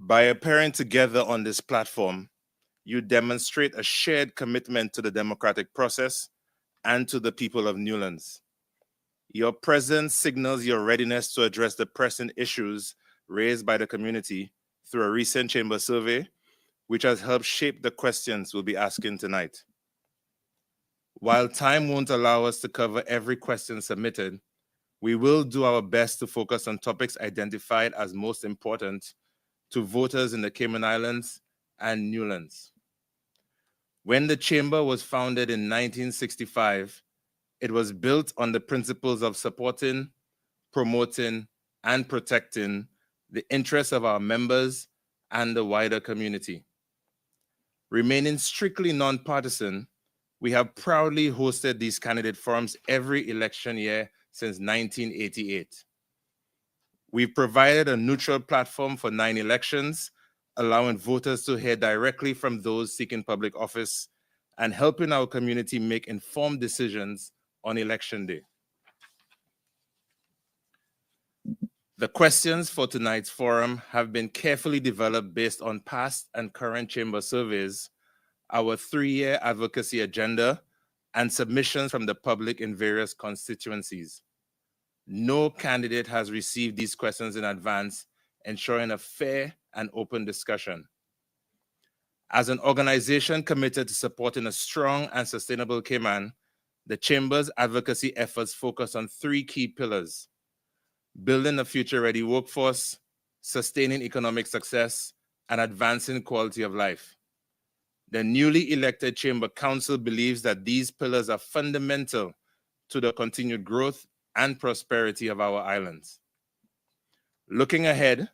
By appearing together on this platform, you demonstrate a shared commitment to the democratic process and to the people of Newlands. Your presence signals your readiness to address the pressing issues raised by the community through a recent chamber survey, which has helped shape the questions we'll be asking tonight. While time won't allow us to cover every question submitted, we will do our best to focus on topics identified as most important to voters in the Cayman Islands and Newlands. When the Chamber was founded in 1965, it was built on the principles of supporting, promoting, and protecting the interests of our members and the wider community. Remaining strictly nonpartisan, we have proudly hosted these candidate forums every election year since 1988. We've provided a neutral platform for 9 elections, allowing voters to hear directly from those seeking public office and helping our community make informed decisions on election day. The questions for tonight's forum have been carefully developed based on past and current chamber surveys, our 3-year advocacy agenda, and submissions from the public in various constituencies. No candidate has received these questions in advance, ensuring a fair and open discussion. As an organization committed to supporting a strong and sustainable Cayman, the Chamber's advocacy efforts focus on 3 key pillars: building a future-ready workforce, sustaining economic success, and advancing quality of life. The newly elected Chamber Council believes that these pillars are fundamental to the continued growth and prosperity of our islands. Looking ahead,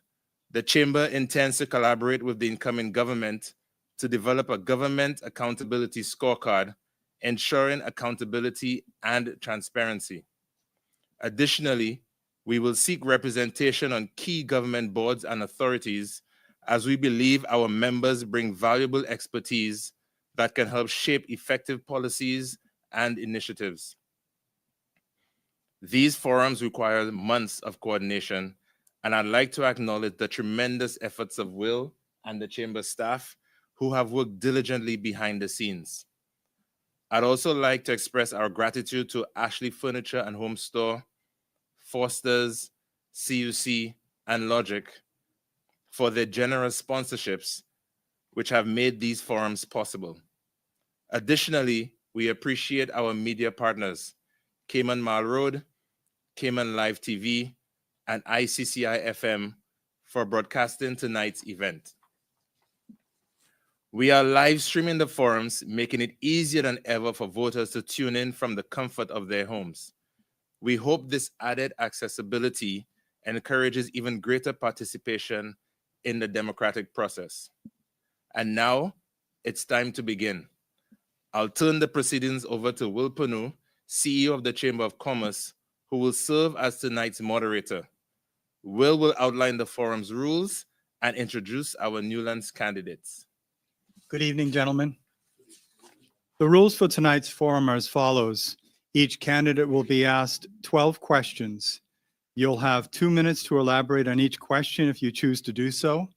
the Chamber intends to collaborate with the incoming government to develop a government accountability scorecard, ensuring accountability and transparency. Additionally, we will seek representation on key government boards and authorities, as we believe our members bring valuable expertise that can help shape effective policies and initiatives. These forums require months of coordination, and I'd like to acknowledge the tremendous efforts of Will and the Chamber staff who have worked diligently behind the scenes. I'd also like to express our gratitude to Ashley Furniture and Home Store, Foster's, CUC, and Logic for their generous sponsorships, which have made these forums possible. Additionally, we appreciate our media partners, Cayman Mall Road, Cayman Live TV, and ICCI FM for broadcasting tonight's event. We are live streaming the forums, making it easier than ever for voters to tune in from the comfort of their homes. We hope this added accessibility encourages even greater participation in the democratic process. And now, it's time to begin. I'll turn the proceedings over to Will Panu, CEO of the Chamber of Commerce, who will serve as tonight's moderator. Will outline the forum's rules and introduce our Newlands candidates. Good evening, gentlemen. The rules for tonight's forum are as follows. Each candidate will be asked 12 questions. You'll have 2 minutes to elaborate on each question if you choose to do so.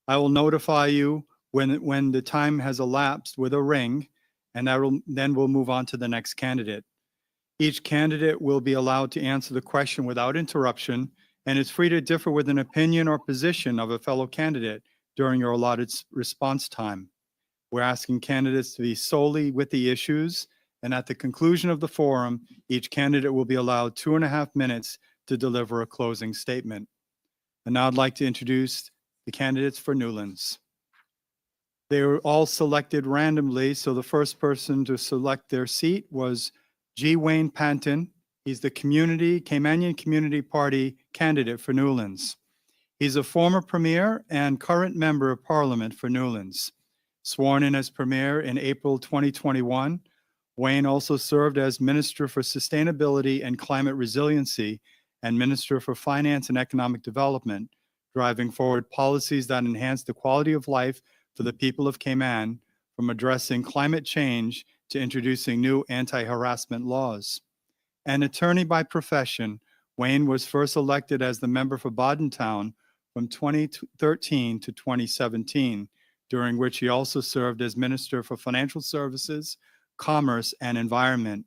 I will notify you when the time has elapsed with a ring, and then we'll move on to the next candidate. Each candidate will be allowed to answer the question without interruption and is free to differ with an opinion or position of a fellow candidate during your allotted response time. We're asking candidates to be solely with the issues, and at the conclusion of the forum, each candidate will be allowed 2.5 minutes to deliver a closing statement. And now I'd like to introduce the candidates for Newlands. They were all selected randomly, so the first person to select their seat was G. Wayne Panton. He's the Caymanian Community Party candidate for Newlands. He's a former Premier and current Member of Parliament for Newlands. Sworn in as Premier in April 2021, Wayne also served as Minister for Sustainability and Climate Resiliency and Minister for Finance and Economic Development, driving forward policies that enhance the quality of life for the people of Cayman, from addressing climate change to introducing new anti-harassment laws. An attorney by profession, Wayne was first elected as the member for Bodden Town, from 2013 to 2017, during which he also served as Minister for Financial Services, Commerce, and Environment.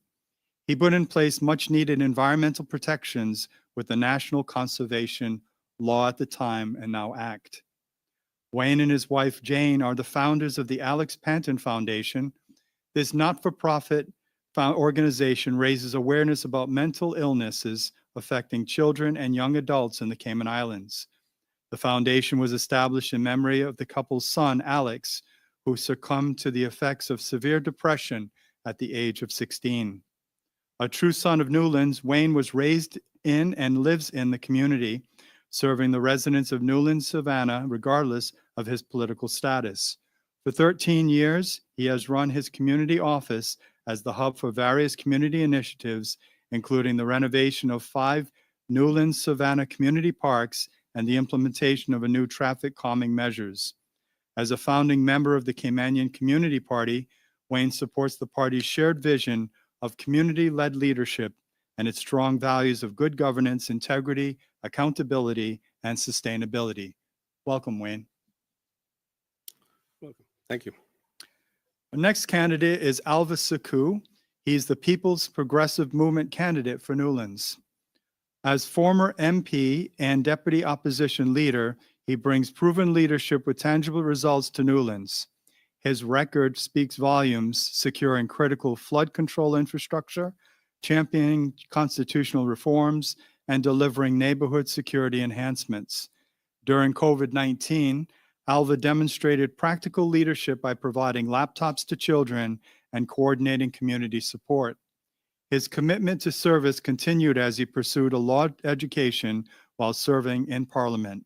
He put in place much-needed environmental protections with the National Conservation Law at the time and now Act. Wayne and his wife Jane are the founders of the Alex Panton Foundation. This not-for-profit organization raises awareness about mental illnesses affecting children and young adults in the Cayman Islands. The foundation was established in memory of the couple's son, Alex, who succumbed to the effects of severe depression at the age of 16. A true son of Newlands, Wayne was raised in and lives in the community, serving the residents of Newlands, Savannah, regardless of his political status. For 13 years, he has run his community office as the hub for various community initiatives, including the renovation of 5 Newlands Savannah community parks and the implementation of a new traffic calming measures. As a founding member of the Caymanian Community Party, Wayne supports the party's shared vision of community-led leadership and its strong values of good governance, integrity, accountability, and sustainability. Welcome, Wayne. Welcome. Thank you. Our next candidate is Alva Saku. He's the People's Progressive Movement candidate for Newlands. As former MP and deputy opposition leader, he brings proven leadership with tangible results to Newlands. His record speaks volumes, securing critical flood control infrastructure, championing constitutional reforms, and delivering neighborhood security enhancements. During COVID-19, Alva demonstrated practical leadership by providing laptops to children and coordinating community support. His commitment to service continued as he pursued a law education while serving in Parliament.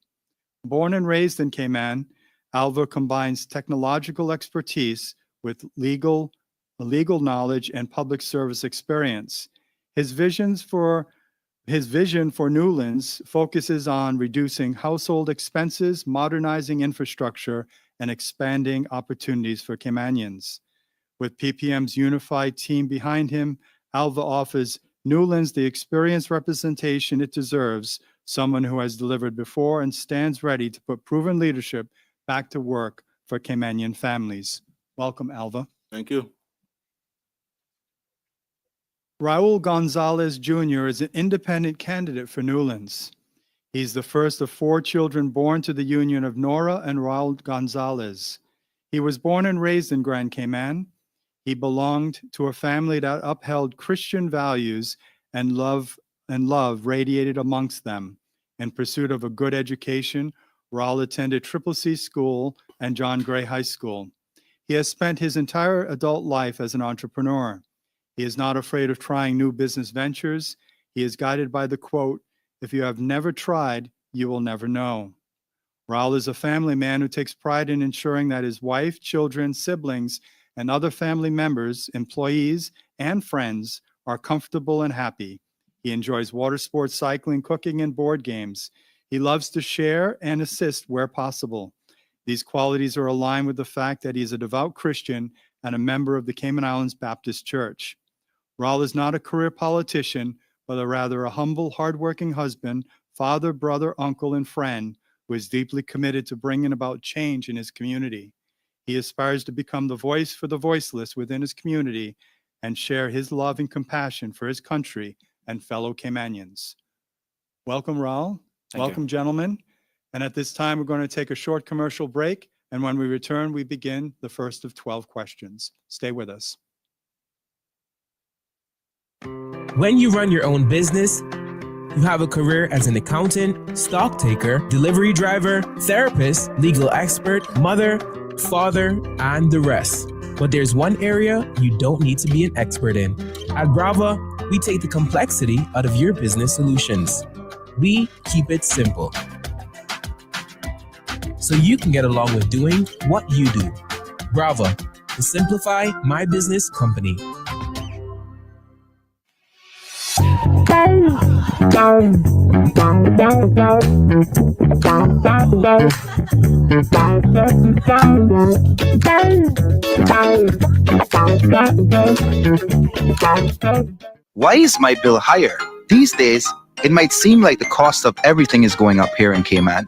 Born and raised in Cayman, Alva combines technological expertise with legal knowledge and public service experience. His vision for Newlands focuses on reducing household expenses, modernizing infrastructure, and expanding opportunities for Caymanians. With PPM's unified team behind him, Alva offers Newlands the experienced representation it deserves, someone who has delivered before and stands ready to put proven leadership back to work for Caymanian families. Welcome, Alva. Thank you. Raul Gonzalez Jr. is an independent candidate for Newlands. He's the first of 4 children born to the union of Nora and Raul Gonzalez. He was born and raised in Grand Cayman. He belonged to a family that upheld Christian values and love radiated amongst them. In pursuit of a good education, Raul attended Triple C School and John Gray High School. He has spent his entire adult life as an entrepreneur. He is not afraid of trying new business ventures. He is guided by the quote, "If you have never tried, you will never know." Raul is a family man who takes pride in ensuring that his wife, children, siblings, and other family members, employees, and friends are comfortable and happy. He enjoys water sports, cycling, cooking, and board games. He loves to share and assist where possible. These qualities are aligned with the fact that he is a devout Christian and a member of the Cayman Islands Baptist Church. Raul is not a career politician, but rather a humble, hardworking husband, father, brother, uncle, and friend who is deeply committed to bringing about change in his community. He aspires to become the voice for the voiceless within his community and share his love and compassion for his country and fellow Caymanians. Welcome, Raul. Welcome, gentlemen. And at this time, we're going to take a short commercial break. And when we return, we begin the first of 12 questions. Stay with us. When you run your own business, you have a career as an accountant, stock taker, delivery driver, therapist, legal expert, mother, father, and the rest. But there's one area you don't need to be an expert in. At Brava, we take the complexity out of your business solutions. We keep it simple, so you can get along with doing what you do. Brava, the Simplify My Business company. Why is my bill higher? These days, it might seem like the cost of everything is going up here in Cayman.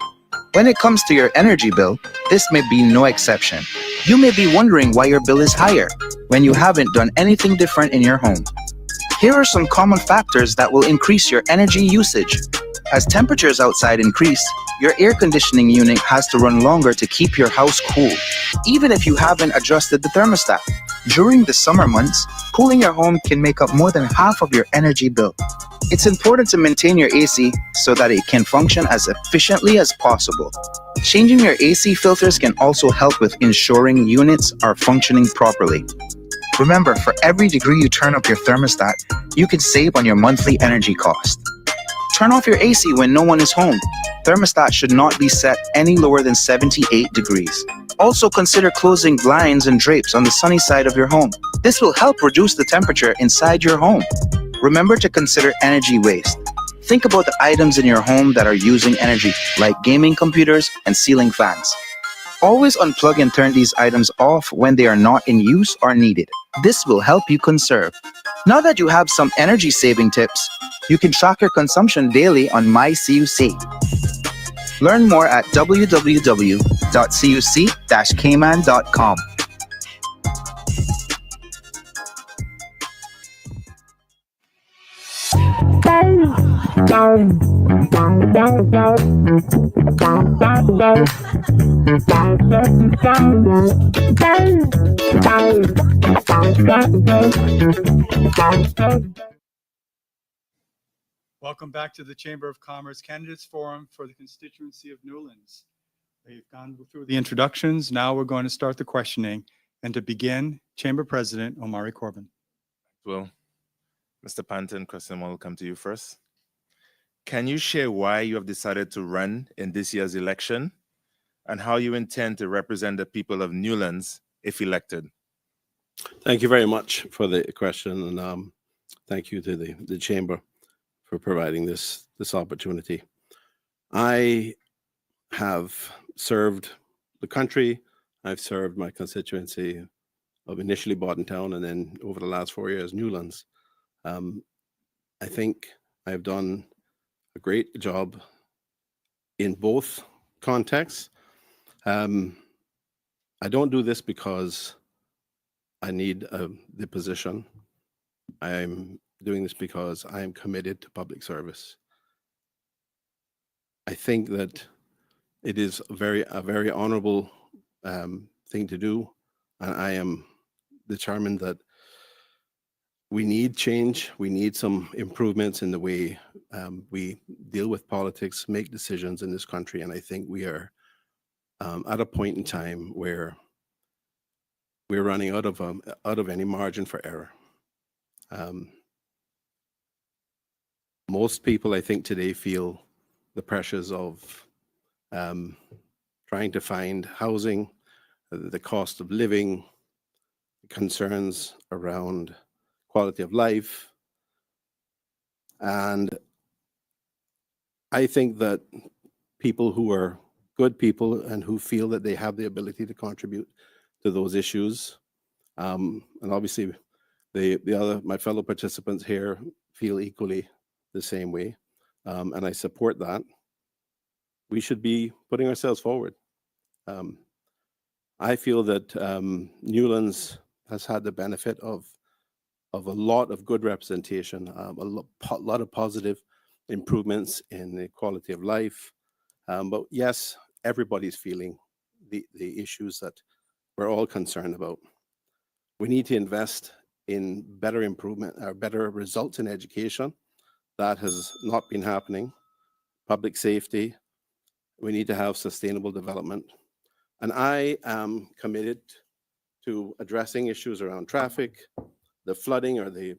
When it comes to your energy bill, this may be no exception. You may be wondering why your bill is higher when you haven't done anything different in your home. Here are some common factors that will increase your energy usage. As temperatures outside increase, your air conditioning unit has to run longer to keep your house cool, even if you haven't adjusted the thermostat. During the summer months, cooling your home can make up more than half of your energy bill. It's important to maintain your AC so that it can function as efficiently as possible. Changing your AC filters can also help with ensuring units are functioning properly. Remember, for every degree you turn up your thermostat, you can save on your monthly energy cost. Turn off your AC when no one is home. Thermostat should not be set any lower than 78 degrees. Also consider closing blinds and drapes on the sunny side of your home. This will help reduce the temperature inside your home. Remember to consider energy waste. Think about the items in your home that are using energy, like gaming computers and ceiling fans. Always unplug and turn these items off when they are not in use or needed. This will help you conserve. Now that you have some energy saving tips, you can track your consumption daily on MyCUC. Learn more at www.cuc-cayman.com. Welcome back to the Chamber of Commerce Candidates Forum for the constituency of Newlands. We've gone through the introductions. Now we're going to start the questioning. And to begin, Chamber President Omari Corbin. Well, Mr. Panton, question one will come to you first. Can you share why you have decided to run in this year's election and how you intend to represent the people of Newlands if elected? Thank you very much for the question, and thank you to the Chamber for providing this opportunity. I have served the country. I've served my constituency of initially Town and then over the last 4 years, Newlands. I think I've done a great job in both contexts. I don't do this because I need the position. I'm doing this because I am committed to public service. I think that it is a very honorable thing to do, and I am determined that we need change. We need some improvements in the way we deal with politics, make decisions in this country, and I think we are at a point in time where we're running out of any margin for error. Most people, I think, today feel the pressures of trying to find housing, the cost of living, concerns around quality of life. And I think that people who are good people and who feel that they have the ability to contribute to those issues, and obviously my fellow participants here feel equally the same way, and I support that. We should be putting ourselves forward. I feel that Newlands has had the benefit of a lot of good representation, a lot of positive improvements in the quality of life. But yes, everybody's feeling the issues that we're all concerned about. We need to invest in better improvement or better results in education. That has not been happening. Public safety. We need to have sustainable development. And I am committed to addressing issues around traffic, the flooding or the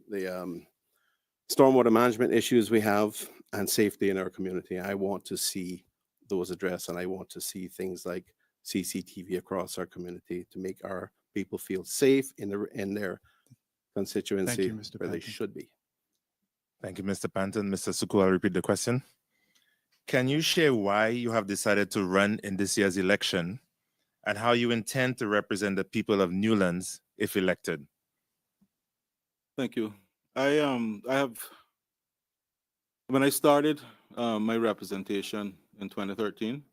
stormwater management issues we have, and safety in our community. I want to see those addressed, and I want to see things like CCTV across our community to make our people feel safe in their constituency. Thank you, Mr. where they Panton. should be. Thank you, Mr. Panton. Mr. Suku, I'll repeat the question. Can you share why you have decided to run in this year's election and how you intend to represent the people of Newlands if elected? Thank you. When I started my representation in 2013,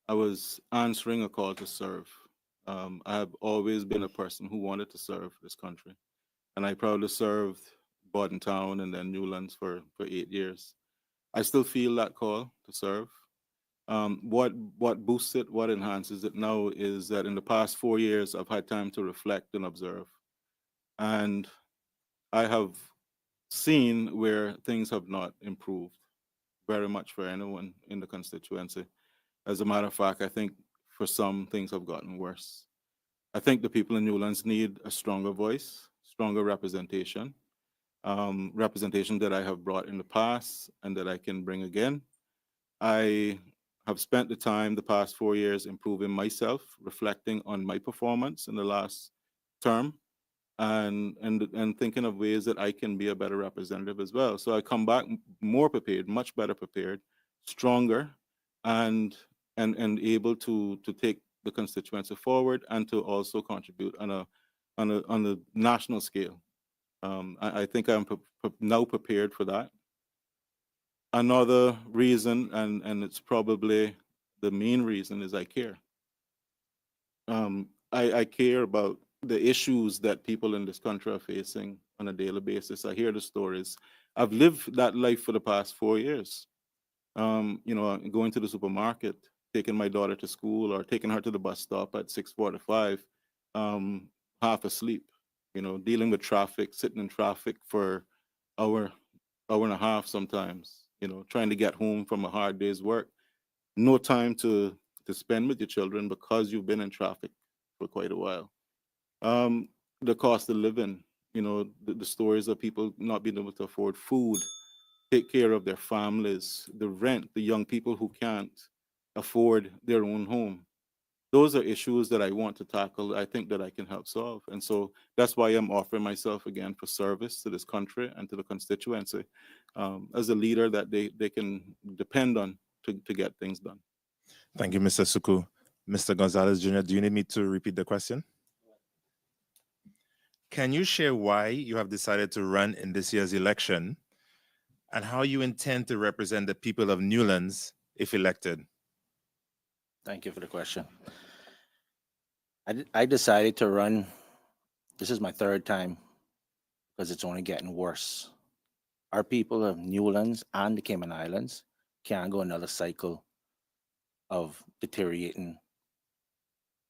I was answering a call to serve. I have always been a person who wanted to serve this country, and I proudly served Bordentown and then Newlands for 8 years. I still feel that call to serve. What boosts it, what enhances it now is that in the past 4 years, I've had time to reflect and observe. And I have seen where things have not improved very much for anyone in the constituency. As a matter of fact, I think for some, things have gotten worse. I think the people in Newlands need a stronger voice, stronger representation, representation that I have brought in the past and that I can bring again. I have spent the time the past 4 years improving myself, reflecting on my performance in the last term, and thinking of ways that I can be a better representative as well. So I come back more prepared, much better prepared, stronger, and able to take the constituency forward and to also contribute on a national scale. I think I'm now prepared for that. Another reason, and it's probably the main reason, is I care. I care about the issues that people in this country are facing on a daily basis. I hear the stories. I've lived that life for the past 4 years. Going to the supermarket, taking my daughter to school, or taking her to the bus stop at 6:45, half asleep. Dealing with traffic, sitting in traffic for hour, hour and a half sometimes. Trying to get home from a hard day's work. No time to spend with your children because you've been in traffic for quite a while. The cost of living, the stories of people not being able to afford food, take care of their families, the rent, the young people who can't afford their own home. Those are issues that I want to tackle. I think that I can help solve. And so that's why I'm offering myself again for service to this country and to the constituency as a leader that they can depend on to get things done. Thank you, Mr. Suku. Mr. Gonzalez Jr., do you need me to repeat the question? Can you share why you have decided to run in this year's election and how you intend to represent the people of Newlands if elected? Thank you for the question. I decided to run. This is my third time because it's only getting worse. Our people of Newlands and the Cayman Islands can't go another cycle of deteriorating.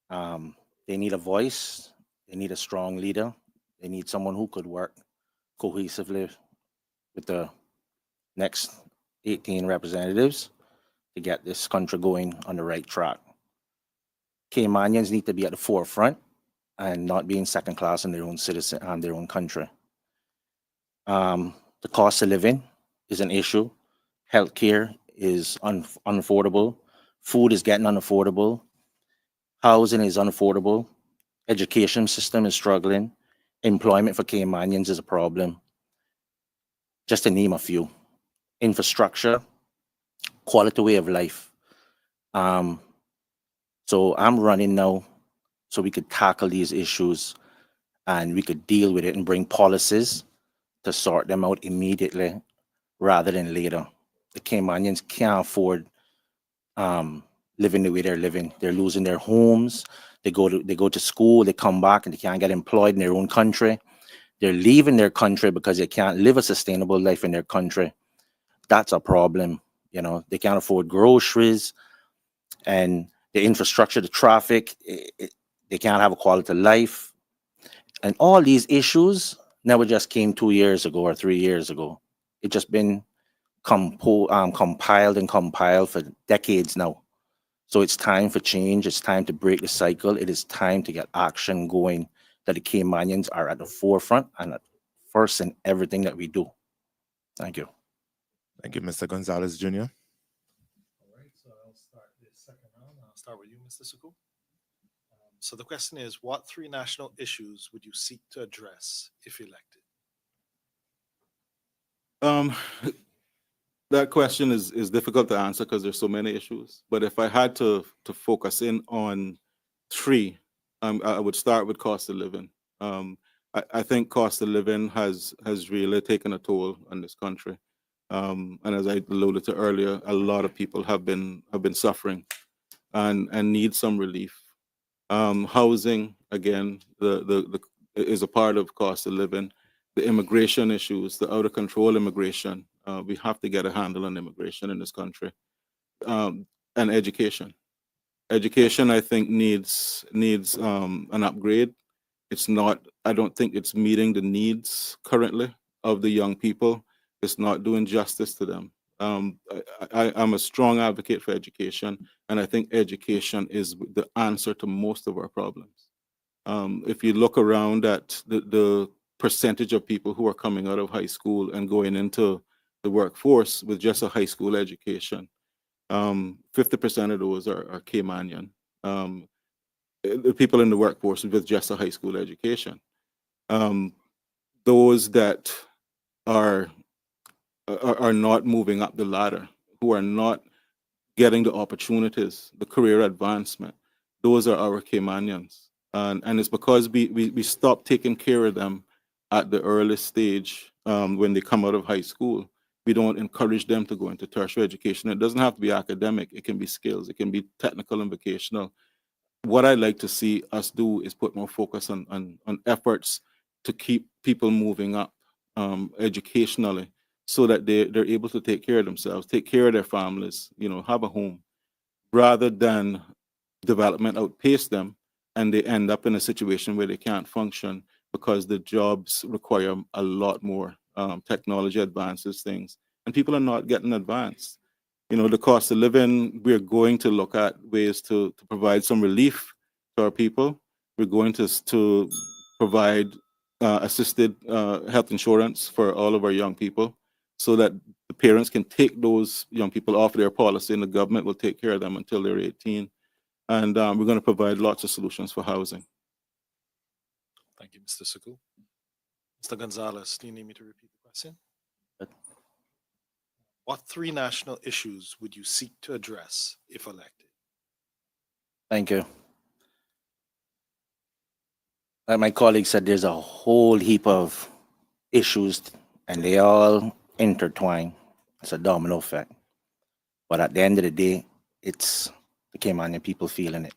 They need a voice. They need a strong leader. They need someone who could work cohesively with the next 18 representatives to get this country going on the right track. Caymanians need to be at the forefront and not being second class in their own citizen and their own country. The cost of living is an issue. Healthcare is unaffordable. Food is getting unaffordable. Housing is unaffordable. Education system is struggling. Employment for Caymanians is a problem. Just to name a few. Infrastructure, quality way of life. So I'm running now so we could tackle these issues and we could deal with it and bring policies to sort them out immediately rather than later. The Caymanians can't afford living the way they're living. They're losing their homes. They go to school, they come back and they can't get employed in their own country. They're leaving their country because they can't live a sustainable life in their country. That's a problem. They can't afford groceries and the infrastructure, the traffic, they can't have a quality of life. And all these issues never just came 2 years ago or 3 years ago. It's just been compiled and compiled for decades now. So it's time for change. It's time to break the cycle. It is time to get action going, that the Caymanians are at the forefront and at first in everything that we do. Thank you. Thank you, Mr. Gonzalez Jr. All right, so I'll start the second round. I'll start with you, Mr. Suku. So the question is, what 3 national issues would you seek to address if elected? That question is difficult to answer because there's so many issues. But if I had to focus in on 3, I would start with cost of living. I think cost of living has really taken a toll on this country. And as I alluded to earlier, a lot of people have been suffering. and need some relief. Housing, again, the is a part of cost of living. The immigration issues, the out of control immigration. We have to get a handle on immigration in this country. And education. Education, I think, needs an upgrade. It's not. I don't think it's meeting the needs currently of the young people. It's not doing justice to them. I'm a strong advocate for education, and I think education is the answer to most of our problems. If you look around at the percentage of people who are coming out of high school and going into the workforce with just a high school education, 50% of those are Caymanian. The people in the workforce with just a high school education. Those that are not moving up the ladder, who are not getting the opportunities, the career advancement, those are our Caymanians. And it's because we stop taking care of them at the early stage when they come out of high school. We don't encourage them to go into tertiary education. It doesn't have to be academic. It can be skills. It can be technical and vocational. What I'd like to see us do is put more focus on efforts to keep people moving up educationally so that they're able to take care of themselves, take care of their families, have a home, rather than development outpace them and they end up in a situation where they can't function because the jobs require a lot more technology advances, things, and people are not getting advanced. The cost of living, we're going to look at ways to provide some relief to our people. We're going to provide assisted health insurance for all of our young people so that the parents can take those young people off their policy and the government will take care of them until they're 18. And we're going to provide lots of solutions for housing. Thank you, Mr. Suku. Mr. Gonzalez, do you need me to repeat the question? What three national issues would you seek to address if elected? Thank you. Like my colleague said, there's a whole heap of issues and they all intertwine. It's a domino effect. But at the end of the day, it's the Caymanian people feeling it.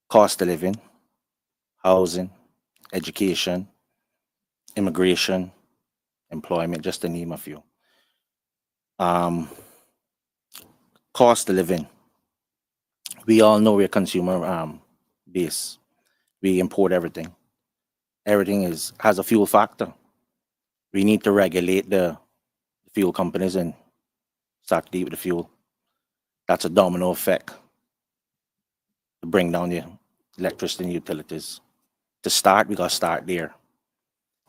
Cost of living, housing, education, immigration, employment, just to name a few. Cost of living. We all know we're consumer base. We import everything. Everything has a fuel factor. We need to regulate the fuel companies and start to deal with the fuel. That's a domino effect to bring down the electricity and utilities. To start, we got to start there.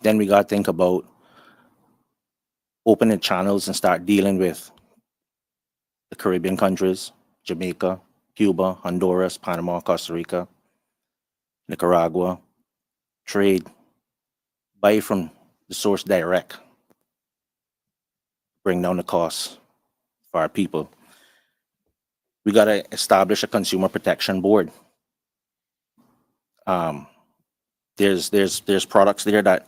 Then we got to think about opening channels and start dealing with the Caribbean countries, Jamaica, Cuba, Honduras, Panama, Costa Rica, Nicaragua. Trade, buy from the source direct, bring down the costs for our people. We got to establish a consumer protection board. There's products there that,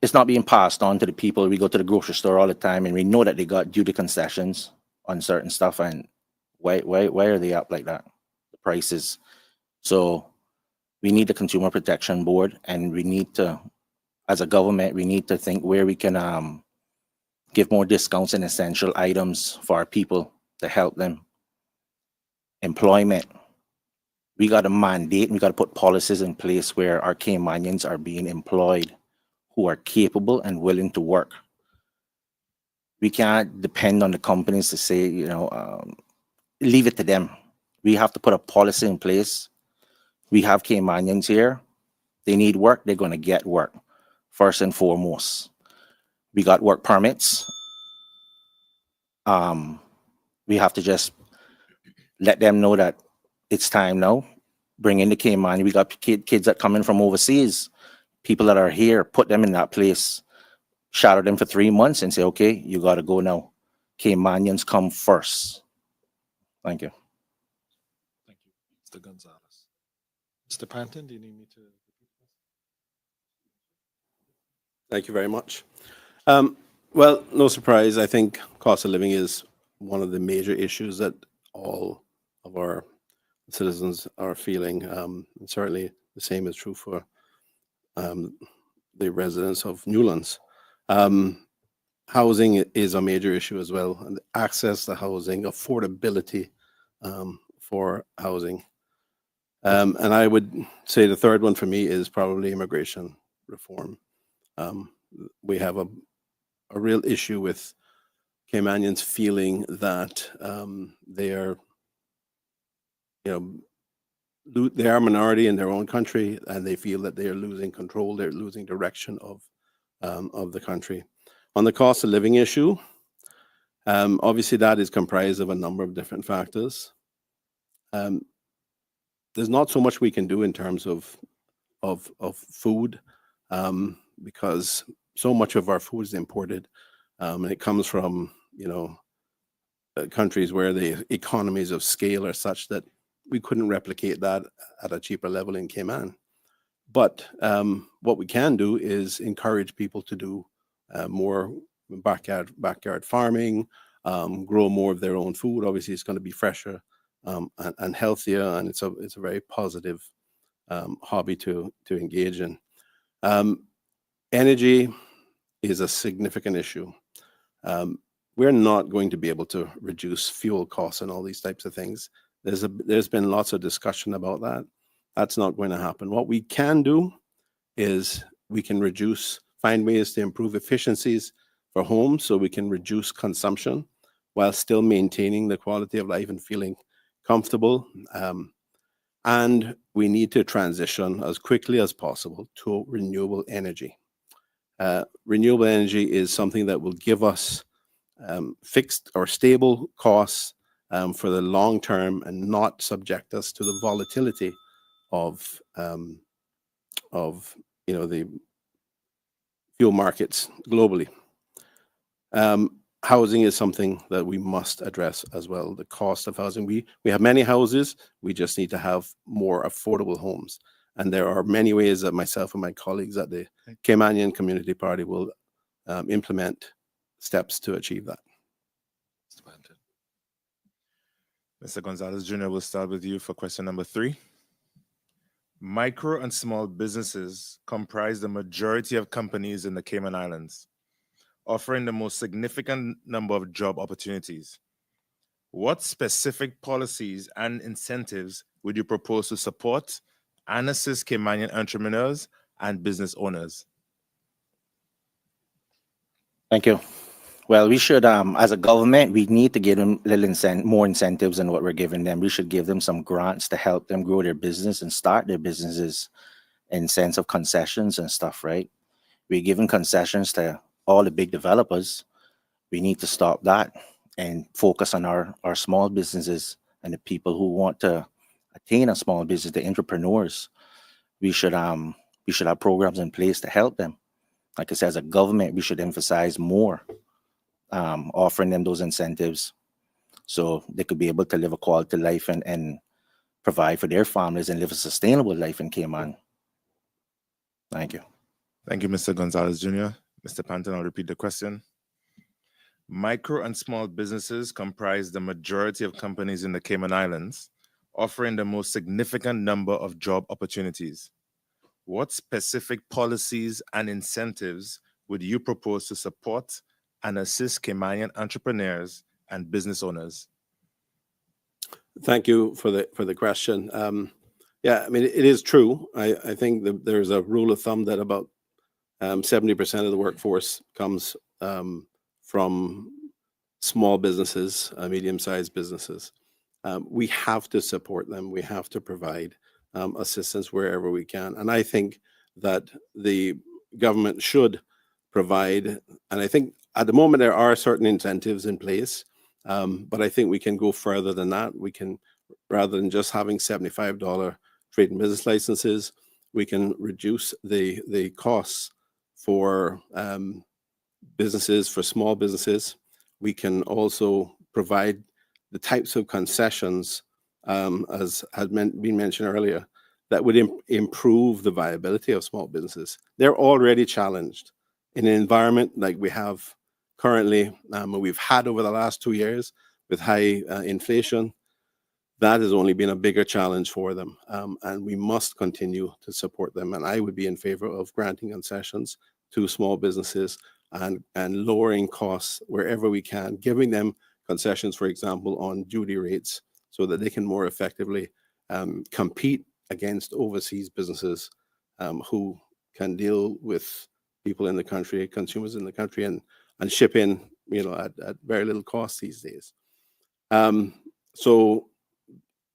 it's not being passed on to the people. We go to the grocery store all the time and we know that they got duty concessions on certain stuff, and why are they up like that? The prices. So we need the consumer protection board, and we need to, as a government, we need to think where we can give more discounts in essential items for our people to help them. Employment. We got to mandate and we got to put policies in place where our Caymanians are being employed who are capable and willing to work. We can't depend on the companies to say, leave it to them. We have to put a policy in place. We have Caymanians here. They need work. They're going to get work, first and foremost. We got work permits. We have to just let them know that it's time now. Bring in the Cayman. We got kids that come in from overseas. People that are here, put them in that place. Shadow them for 3 months and say, okay, you got to go now. Caymanians come first. Thank you. Thank you, Mr. Gonzalez. Mr. Panton, do you need me to repeat this? Thank you very much. Well, no surprise, I think cost of living is one of the major issues that all of our citizens are feeling. And certainly the same is true for the residents of Newlands. Housing is a major issue as well, and access to housing, affordability for housing. And I would say the third one for me is probably immigration reform. We have a real issue with Caymanians feeling that they are, they are a minority in their own country, and they feel that they are losing control, they're losing direction of the country. On the cost of living issue, obviously that is comprised of a number of different factors. There's not so much we can do in terms of food, because so much of our food is imported, and it comes from countries where the economies of scale are such that we couldn't replicate that at a cheaper level in Cayman. But what we can do is encourage people to do more backyard farming, grow more of their own food. Obviously, it's going to be fresher and healthier, and it's a very positive hobby to engage in. Energy is a significant issue. We're not going to be able to reduce fuel costs and all these types of things. There's been lots of discussion about that. That's not going to happen. What we can do is we can find ways to improve efficiencies for homes so we can reduce consumption while still maintaining the quality of life and feeling comfortable. And we need to transition as quickly as possible to renewable energy. Renewable energy is something that will give us fixed or stable costs for the long term and not subject us to the volatility of the fuel markets globally. Housing is something that we must address as well. The cost of housing. We have many houses. We just need to have more affordable homes. And there are many ways that myself and my colleagues at the Caymanian Community Party will implement steps to achieve that. Mr. Gonzalez Jr., we'll start with you for question number 3. Micro and small businesses comprise the majority of companies in the Cayman Islands, offering the most significant number of job opportunities. What specific policies and incentives would you propose to support and assist Caymanian entrepreneurs and business owners? Thank you. Well, we should, as a government, we need to give them more incentives than what we're giving them. We should give them some grants to help them grow their business and start their businesses in sense of concessions and stuff, right? We're giving concessions to all the big developers. We need to stop that and focus on our small businesses and the people who want to attain a small business, the entrepreneurs. We should have programs in place to help them. Like I said, as a government, we should emphasize more offering them those incentives so they could be able to live a quality life and provide for their families and live a sustainable life in Cayman. Thank you. Thank you, Mr. Gonzalez Jr. Mr. Panton, I'll repeat the question. Micro and small businesses comprise the majority of companies in the Cayman Islands, offering the most significant number of job opportunities. What specific policies and incentives would you propose to support and assist Caymanian entrepreneurs and business owners? Thank you for the question. Yeah, I mean, it is true. I think that there's a rule of thumb that about 70% of the workforce comes from small businesses, medium-sized businesses. We have to support them. We have to provide assistance wherever we can. And I think that the government should provide, and I think at the moment there are certain incentives in place, but I think we can go further than that. We can, rather than just having $75 trade and business licenses, we can reduce the costs for businesses, for small businesses. We can also provide the types of concessions, as had been mentioned earlier, that would improve the viability of small businesses. They're already challenged in an environment like we have currently, we've had over the last 2 years, with high inflation, that has only been a bigger challenge for them. And we must continue to support them. And I would be in favor of granting concessions to small businesses and lowering costs wherever we can, giving them concessions, for example, on duty rates so that they can more effectively compete against overseas businesses who can deal with people in the country, consumers in the country, and ship in, at very little cost these days. So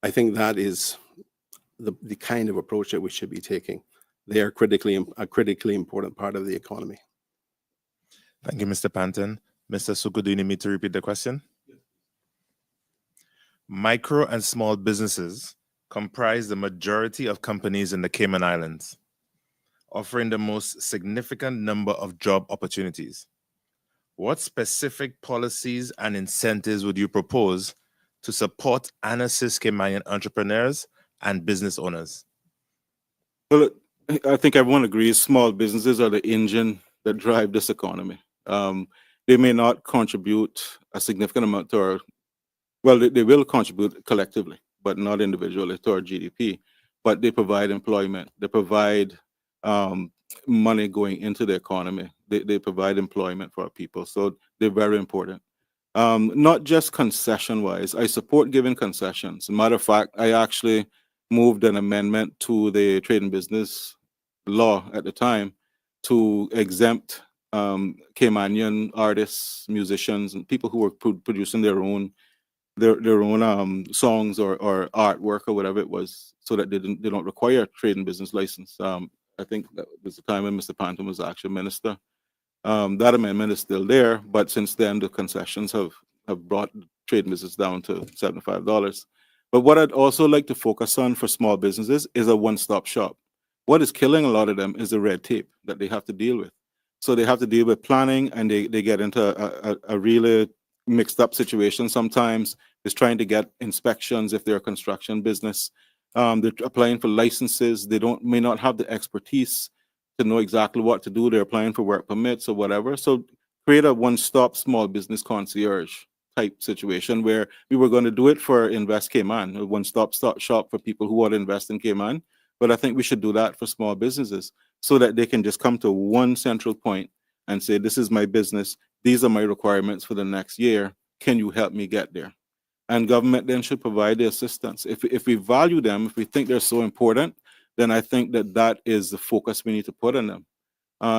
I think that is the kind of approach that we should be taking. They are a critically important part of the economy. Thank you, Mr. Panton. Mr. Suku, do you need me to repeat the question? Micro and small businesses comprise the majority of companies in the Cayman Islands, offering the most significant number of job opportunities. What specific policies and incentives would you propose to support and assist Caymanian entrepreneurs and business owners? Well, I think everyone agrees small businesses are the engine that drive this economy. They may not contribute a significant amount to our, well, they will contribute collectively, but not individually to our GDP, but they provide employment. They provide money going into the economy. They provide employment for our people. So they're very important. Not just concession-wise. I support giving concessions. As a matter of fact, I actually moved an amendment to the trade and business law at the time to exempt Caymanian artists, musicians, and people who were producing their own songs or artwork or whatever it was, so that they don't require a trade and business license. I think that was the time when Mr. Panton was actually minister. That amendment is still there, but since then the concessions have brought trade and business down to $75. But what I'd also like to focus on for small businesses is a one-stop shop. What is killing a lot of them is the red tape that they have to deal with. So they have to deal with planning, and they get into a really mixed up situation sometimes. Is trying to get inspections if they're a construction business. They're applying for licenses. They may not have the expertise to know exactly what to do. They're applying for work permits or whatever. So create a one-stop small business concierge type situation where we were going to do it for Invest Cayman, a one-stop shop for people who want to invest in Cayman. But I think we should do that for small businesses so that they can just come to one central point and say, this is my business. These are my requirements for the next year. Can you help me get there? And government then should provide the assistance. If we value them, if we think they're so important, then I think that is the focus we need to put on them.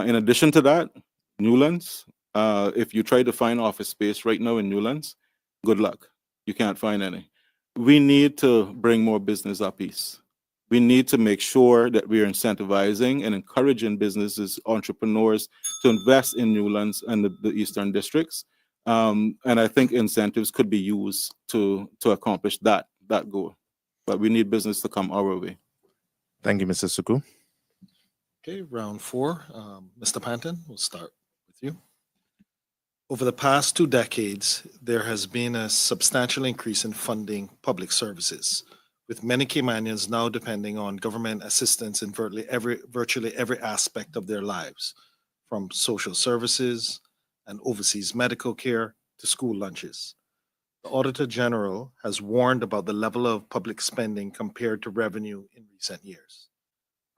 In addition to that, Newlands, if you try to find office space right now in Newlands, good luck. You can't find any. We need to bring more business up east. We need to make sure that we are incentivizing and encouraging businesses, entrepreneurs to invest in Newlands and the eastern districts. And I think incentives could be used to accomplish that goal. But we need business to come our way. Thank you, Mr. Suku. Okay, round four. Mr. Panton, we'll start with you. Over the past 2 decades, there has been a substantial increase in funding public services, with many Caymanians now depending on government assistance in virtually every aspect of their lives, from social services and overseas medical care to school lunches. The Auditor General has warned about the level of public spending compared to revenue in recent years.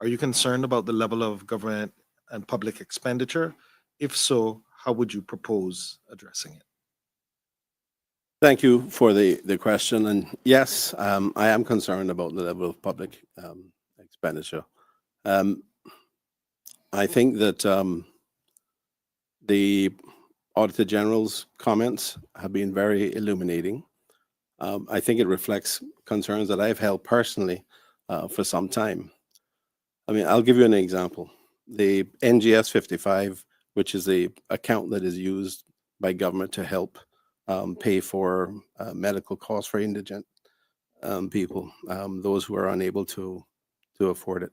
Are you concerned about the level of government and public expenditure? If so, how would you propose addressing it? Thank you for the question. And yes, I am concerned about the level of public expenditure. I think that the Auditor General's comments have been very illuminating. I think it reflects concerns that I've held personally for some time. I mean, I'll give you an example. The NGS 55, which is the account that is used by government to help pay for medical costs for indigent people, those who are unable to afford it.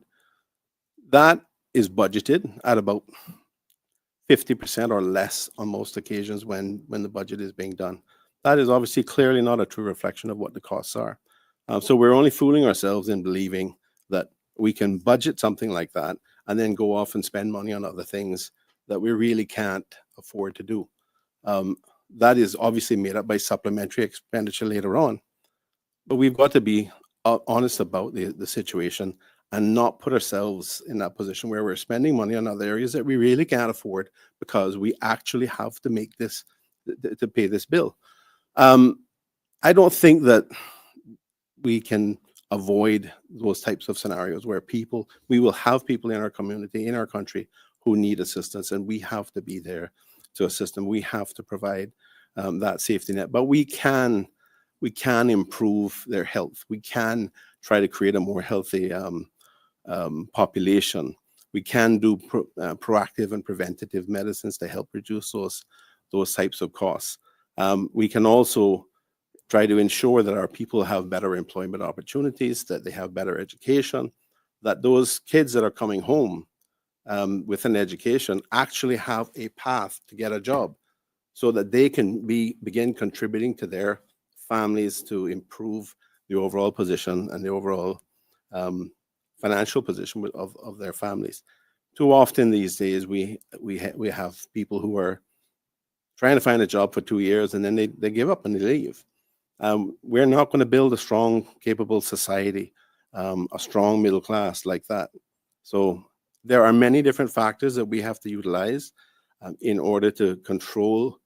That is budgeted at about 50% or less on most occasions when the budget is being done. That is obviously clearly not a true reflection of what the costs are. So we're only fooling ourselves in believing that we can budget something like that and then go off and spend money on other things that we really can't afford to do. that is obviously made up by supplementary expenditure later on. But we've got to be honest about the situation and not put ourselves in that position where we're spending money on other areas that we really can't afford because we actually have to make this, to pay this bill. I don't think that we can avoid those types of scenarios where we will have people in our community, in our country, who need assistance, and we have to be there to assist them. We have to provide that safety net, but we can improve their health. We can try to create a more healthy population. We can do proactive and preventative medicines to help reduce those types of costs. We can also try to ensure that our people have better employment opportunities, that they have better education, that those kids that are coming home with an education actually have a path to get a job so that they can begin contributing to their families to improve the overall position and the overall financial position of their families. Too often these days, we have people who are trying to find a job for 2 years and then they give up and they leave. We're not going to build a strong, capable society, a strong middle class like that. So there are many different factors that we have to utilize in order to control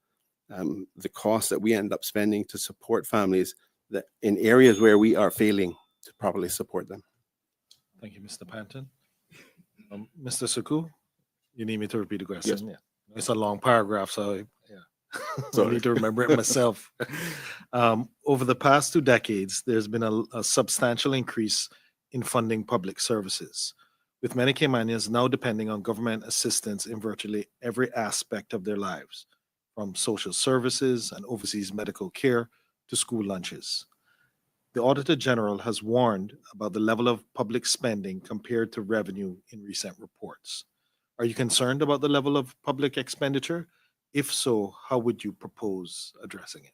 the costs that we end up spending to support families that in areas where we are failing to properly support them. Thank you, Mr. Panton. Mr. Suku, you need me to repeat the question? Yes. Yeah. It's a long paragraph, so yeah. I Sorry. need to remember it myself. Over the past 2 decades, there's been a substantial increase in funding public services, with many Caymanians now depending on government assistance in virtually every aspect of their lives, from social services and overseas medical care to school lunches. The Auditor General has warned about the level of public spending compared to revenue in recent reports. Are you concerned about the level of public expenditure? If so, how would you propose addressing it?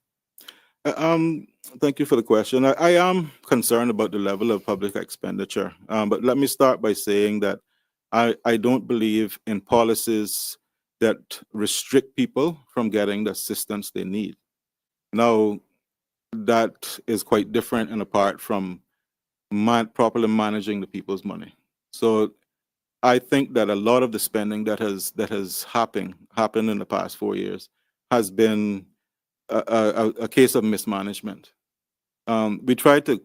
Thank you for the question. I am concerned about the level of public expenditure, but let me start by saying that I don't believe in policies that restrict people from getting the assistance they need. Now, that is quite different and apart from properly managing the people's money. So I think that a lot of the spending that has happened in the past 4 years has been a case of mismanagement. We tried to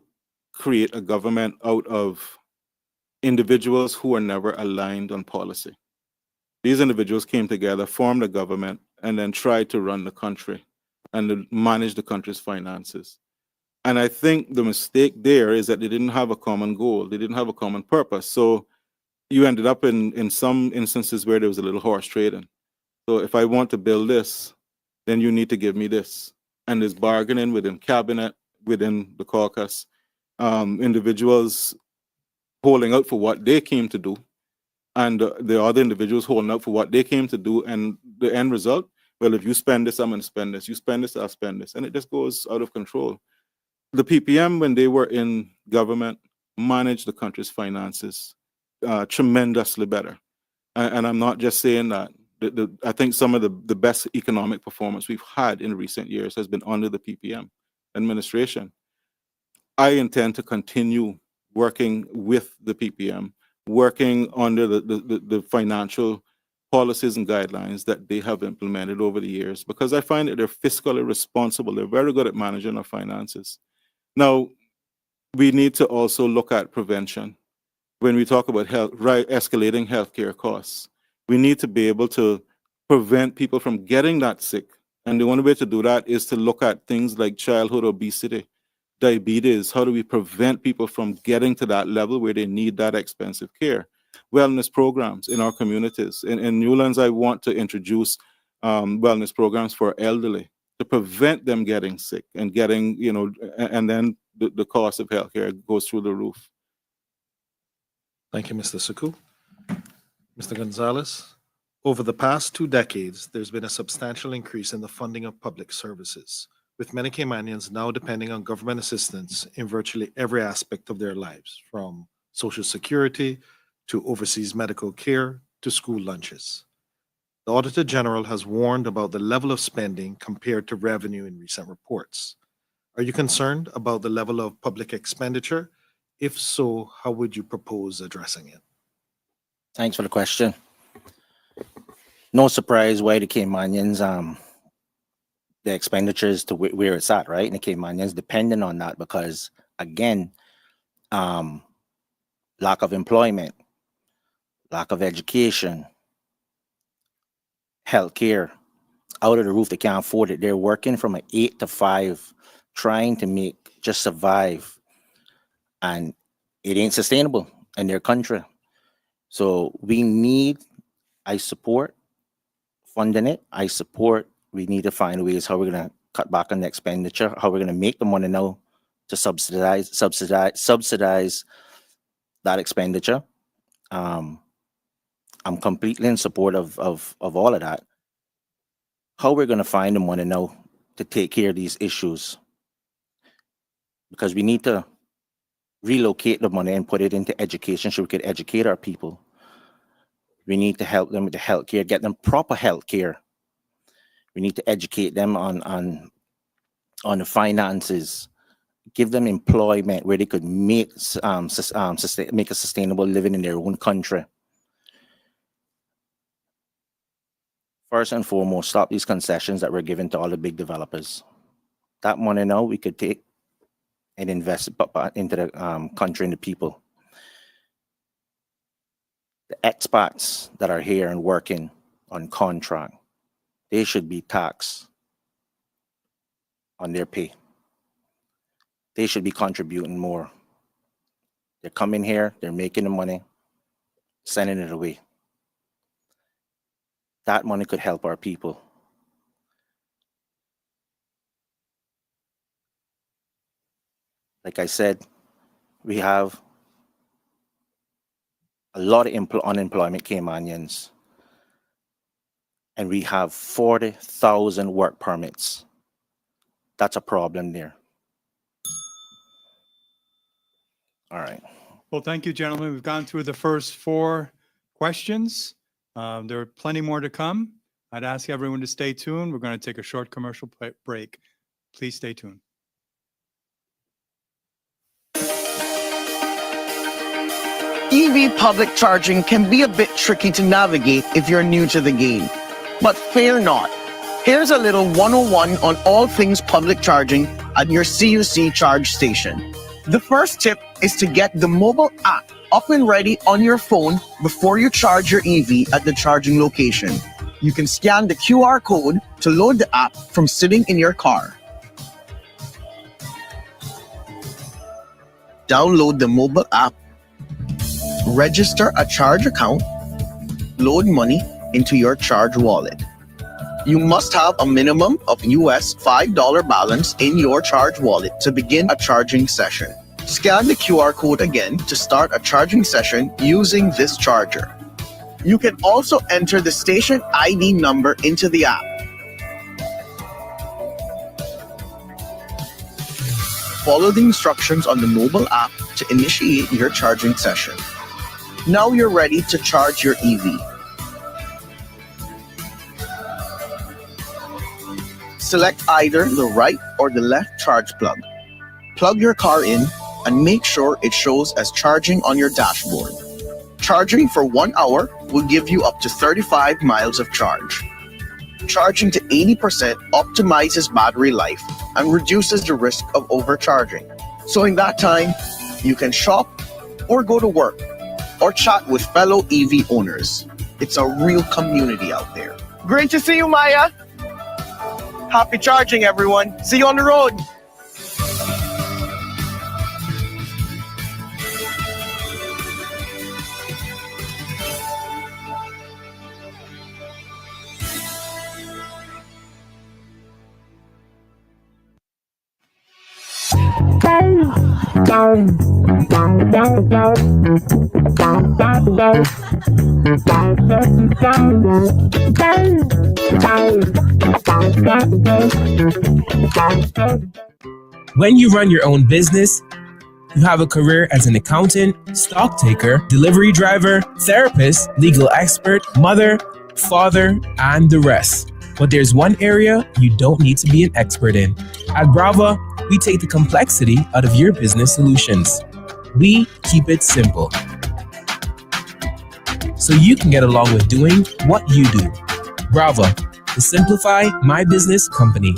create a government out of individuals who were never aligned on policy. These individuals came together, formed a government, and then tried to run the country and to manage the country's finances. And I think the mistake there is that they didn't have a common goal. They didn't have a common purpose. So you ended up in some instances where there was a little horse trading. So if I want to build this, then you need to give me this. And there's bargaining within cabinet, within the caucus, individuals holding out for what they came to do, and the other individuals holding out for what they came to do. And the end result, well, if you spend this, I'm going to spend this. You spend this, I'll spend this. And it just goes out of control. The PPM, when they were in government, managed the country's finances tremendously better. And I'm not just saying that. I think some of the best economic performance we've had in recent years has been under the PPM administration. I intend to continue working with the PPM, working under the financial policies and guidelines that they have implemented over the years, because I find that they're fiscally responsible. They're very good at managing our finances. Now, we need to also look at prevention. When we talk about escalating healthcare costs, we need to be able to prevent people from getting that sick. And the only way to do that is to look at things like childhood obesity, diabetes. How do we prevent people from getting to that level where they need that expensive care? Wellness programs in our communities. In Newlands, I want to introduce wellness programs for elderly to prevent them getting sick and getting, and then the cost of healthcare goes through the roof. Thank you, Mr. Suku. Mr. Gonzalez, over the past 2 decades, there's been a substantial increase in the funding of public services, with many Caymanians now depending on government assistance in virtually every aspect of their lives, from social security to overseas medical care to school lunches. The Auditor General has warned about the level of spending compared to revenue in recent reports. Are you concerned about the level of public expenditure? If so, how would you propose addressing it? Thanks for the question. No surprise why the Caymanians, the expenditures to where it's at, right? And the Caymanians depending on that because, again, lack of employment, lack of education, healthcare, out of the roof, they can't afford it. They're working from an 8 to 5, trying to just survive. And it ain't sustainable in their country. So I support funding it. We need to find ways how we're going to cut back on the expenditure, how we're going to make the money now to subsidize that expenditure. I'm completely in support of all of that. How we're going to find the money now to take care of these issues, because we need to relocate the money and put it into education so we could educate our people. We need to help them with the healthcare, get them proper healthcare. We need to educate them on the finances, give them employment where they could make a sustainable living in their own country. First and foremost, stop these concessions that we're giving to all the big developers. That money now we could take and invest into the country and the people. The expats that are here and working on contract, they should be taxed on their pay. They should be contributing more. They're coming here, they're making the money, sending it away. That money could help our people. Like I said, we have a lot of unemployment Caymanians, and we have 40,000 work permits. That's a problem there. All right. Well, thank you, gentlemen. We've gone through the first 4 questions. There are plenty more to come. I'd ask everyone to stay tuned. We're going to take a short commercial break. Please stay tuned. EV public charging can be a bit tricky to navigate if you're new to the game. But fear not. Here's a little 101 on all things public charging at your CUC charge station. The first tip is to get the mobile app up and ready on your phone before you charge your EV at the charging location. You can scan the QR code to load the app from sitting in your car. Download the mobile app, register a charge account, load money into your charge wallet. You must have a minimum of US $5 balance in your charge wallet to begin a charging session. Scan the QR code again to start a charging session using this charger. You can also enter the station ID number into the app. Follow the instructions on the mobile app to initiate your charging session. Now you're ready to charge your EV. Select either the right or the left charge plug. Plug your car in and make sure it shows as charging on your dashboard. Charging for 1 hour will give you up to 35 miles of charge. Charging to 80% optimizes battery life and reduces the risk of overcharging. So in that time, you can shop or go to work or chat with fellow EV owners. It's a real community out there. Great to see you, Maya. Happy charging, everyone. See you on the road. When you run your own business, you have a career as an accountant, stock taker, delivery driver, therapist, legal expert, mother, father, and the rest. But there's one area you don't need to be an expert in. At Brava, we take the complexity out of your business solutions. We keep it simple, so you can get along with doing what you do. Brava, the Simplify My Business company.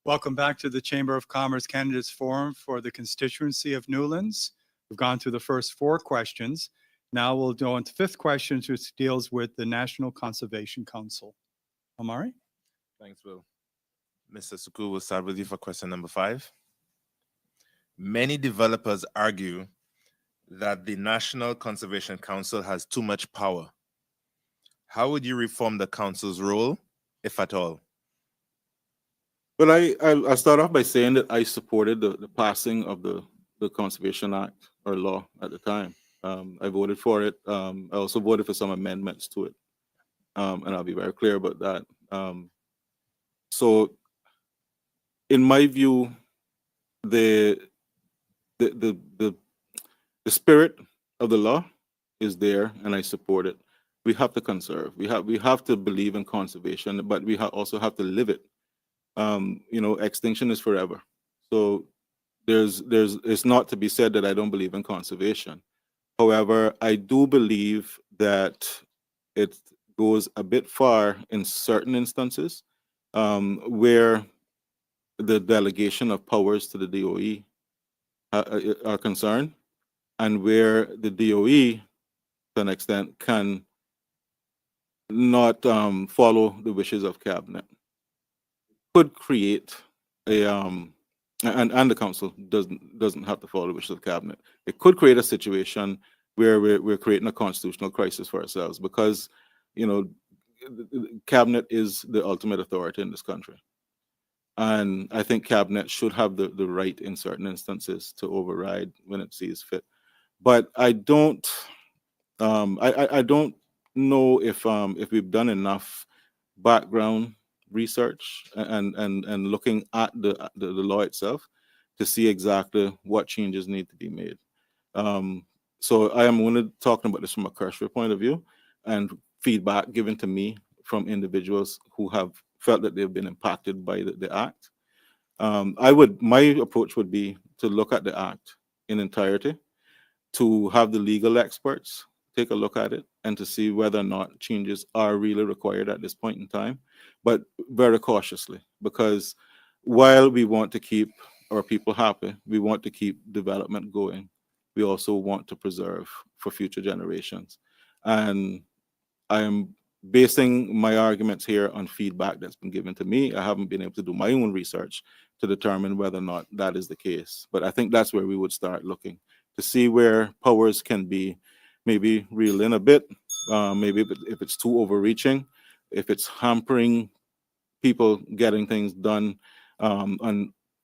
Welcome back to the Chamber of Commerce Candidates Forum for the constituency of Newlands. We've gone through the first 4 questions. Now we'll go on to 5th question, which deals with the National Conservation Council. Omari? Thanks, Will. Mr. Suku, we'll start with you for question number 5. Many developers argue that the National Conservation Council has too much power. How would you reform the council's role, if at all? Well, I'll start off by saying that I supported the passing of the Conservation Act or law at the time. I voted for it. I also voted for some amendments to it. And I'll be very clear about that. So in my view, the spirit of the law is there, and I support it. We have to conserve. We have to believe in conservation, but we also have to live it. Extinction is forever. So it's not to be said that I don't believe in conservation. However, I do believe that it goes a bit far in certain instances where the delegation of powers to the DOE are concerned, and where the DOE, to an extent, can not follow the wishes of cabinet. Could create a and the council doesn't have to follow the wishes of cabinet. It could create a situation where we're creating a constitutional crisis for ourselves, because the cabinet is the ultimate authority in this country. And I think cabinet should have the right in certain instances to override when it sees fit. But I don't I don't know if we've done enough background research and looking at the law itself to see exactly what changes need to be made. So I am only talking about this from a cursory point of view and feedback given to me from individuals who have felt that they've been impacted by the act. My approach would be to look at the act in entirety, to have the legal experts take a look at it, and to see whether or not changes are really required at this point in time, but very cautiously, because while we want to keep our people happy, we want to keep development going, we also want to preserve for future generations. And I am basing my arguments here on feedback that's been given to me. I haven't been able to do my own research to determine whether or not that is the case. But I think that's where we would start looking to see where powers can be maybe reel in a bit, maybe if it's too overreaching, if it's hampering people getting things done sort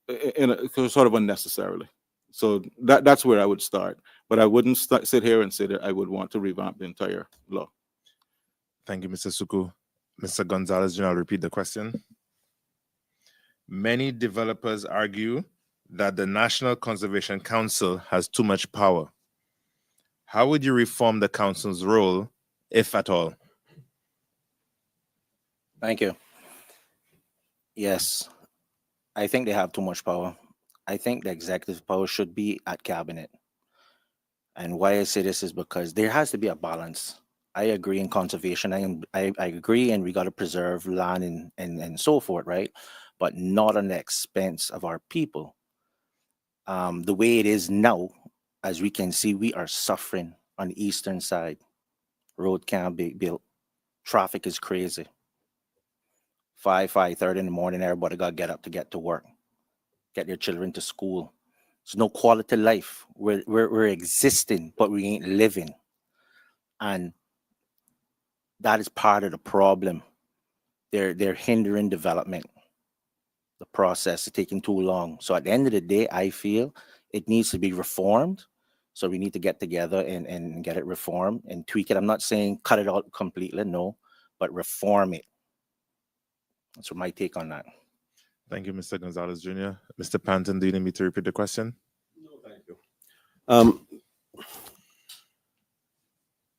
of unnecessarily. So that's where I would start. But I wouldn't sit here and say that I would want to revamp the entire law. Thank you, Mr. Suku. Mr. Gonzalez, do you want to repeat the question? Many developers argue that the National Conservation Council has too much power. How would you reform the council's role, if at all? Thank you. Yes, I think they have too much power. I think the executive power should be at cabinet. And why I say this is because there has to be a balance. I agree in conservation. I agree, and we got to preserve land and so forth, right? But not on the expense of our people. The way it is now, as we can see, we are suffering on the eastern side. Road can't be built. Traffic is crazy. 5:30 in the morning, everybody got to get up to get to work, get their children to school. There's no quality life. We're existing, but we ain't living. And that is part of the problem. They're hindering development. The process is taking too long. So at the end of the day, I feel it needs to be reformed So we need to get together and get it reformed and tweak it. I'm not saying cut it out completely, no, but reform it. That's my take on that. Thank you, Mr. Gonzalez Jr. Mr. Panton, do you need me to repeat the question? No, thank you.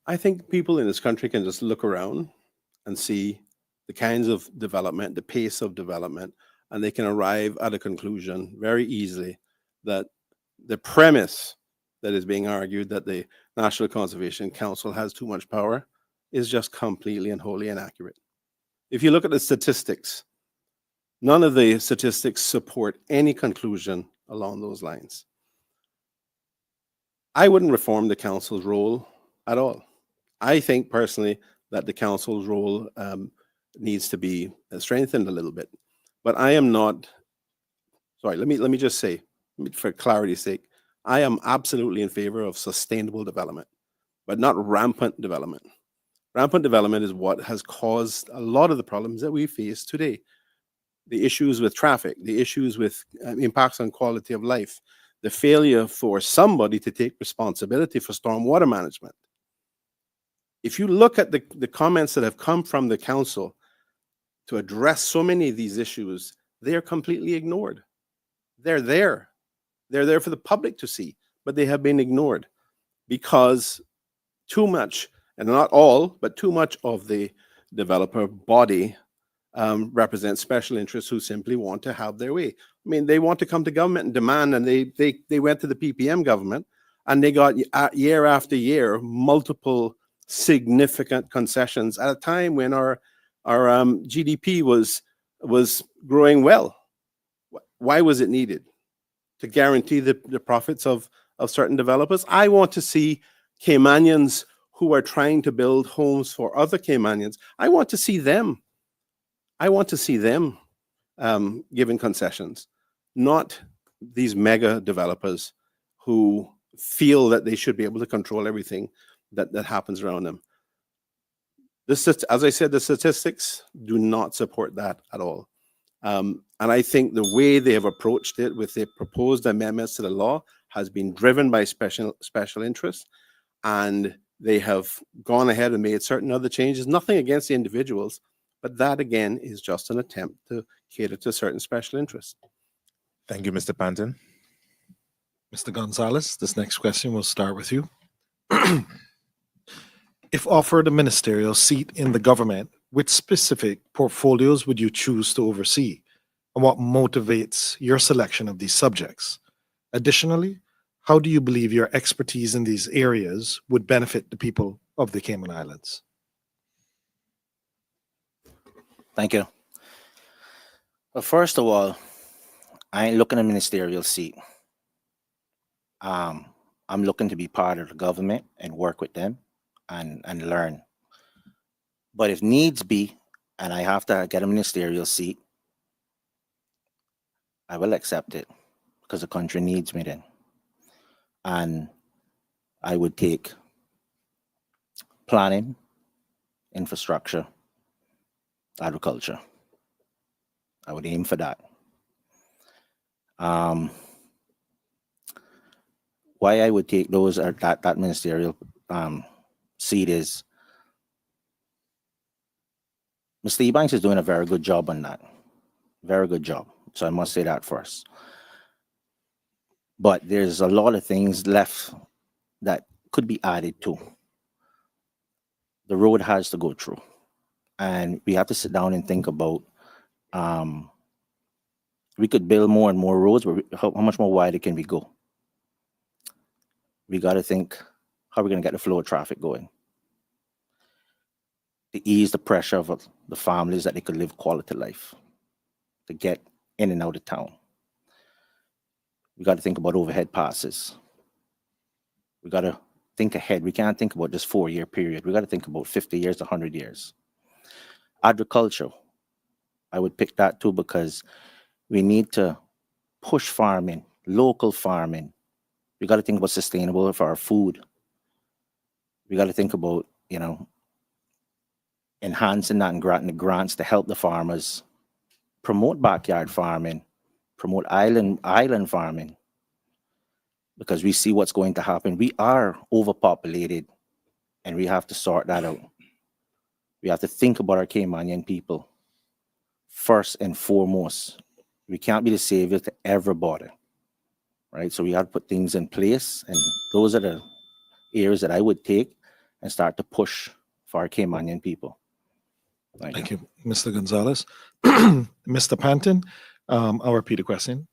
I think people in this country can just look around and see the kinds of development, the pace of development, and they can arrive at a conclusion very easily that the premise that is being argued that the National Conservation Council has too much power is just completely and wholly inaccurate. If you look at the statistics, none of the statistics support any conclusion along those lines. I wouldn't reform the council's role at all. I think personally that the council's role needs to be strengthened a little bit. But I am not, sorry, let me just say, for clarity's sake, I am absolutely in favor of sustainable development, but not rampant development. Rampant development is what has caused a lot of the problems that we face today. The issues with traffic, the issues with impacts on quality of life, the failure for somebody to take responsibility for stormwater management. If you look at the comments that have come from the council to address so many of these issues, they are completely ignored. They're there. They're there for the public to see, but they have been ignored because too much, and not all, but too much of the developer body represents special interests who simply want to have their way. I mean, they want to come to government and demand, and they went to the PPM government, and they got year after year multiple significant concessions at a time when our GDP was growing well. Why was it needed? To guarantee the profits of certain developers? I want to see Caymanians who are trying to build homes for other Caymanians. I want to see them given concessions, not these mega developers who feel that they should be able to control everything that happens around them. As I said, the statistics do not support that at all. And I think the way they have approached it with the proposed amendments to the law has been driven by special interests, and they have gone ahead and made certain other changes, nothing against the individuals, but that again is just an attempt to cater to certain special interests. Thank you, Mr. Panton. Mr. Gonzalez, this next question will start with you. If offered a ministerial seat in the government, which specific portfolios would you choose to oversee? And what motivates your selection of these subjects? Additionally, how do you believe your expertise in these areas would benefit the people of the Cayman Islands? Thank you. Well, first of all, I ain't looking at a ministerial seat. I'm looking to be part of the government and work with them and learn. But if needs be, and I have to get a ministerial seat, I will accept it because the country needs me then. And I would take planning, infrastructure, agriculture. I would aim for that. Why I would take those or that ministerial seat is Mr. Ebanks is doing a very good job on that. Very good job. So I must say that first. But there's a lot of things left that could be added to. The road has to go through. And we have to sit down and think about, we could build more and more roads, but how much more wider can we go? We got to think, how are we going to get the flow of traffic going? To ease the pressure of the families that they could live quality life, to get in and out of town. We got to think about overhead passes. We got to think ahead. We can't think about this 4-year period. We got to think about 50 years, 100 years. Agriculture, I would pick that too because we need to push farming, local farming. We got to think about sustainable for our food. We got to think about, enhancing that and granting the grants to help the farmers promote backyard farming, promote island farming. because we see what's going to happen. We are overpopulated, and we have to sort that out. We have to think about our Caymanian people first and foremost. We can't be the savior to everybody, right? So we have to put things in place, and those are the areas that I would take and start to push for our Caymanian people. Thank you, Mr. Gonzalez. Mr. Panton, I'll repeat the question.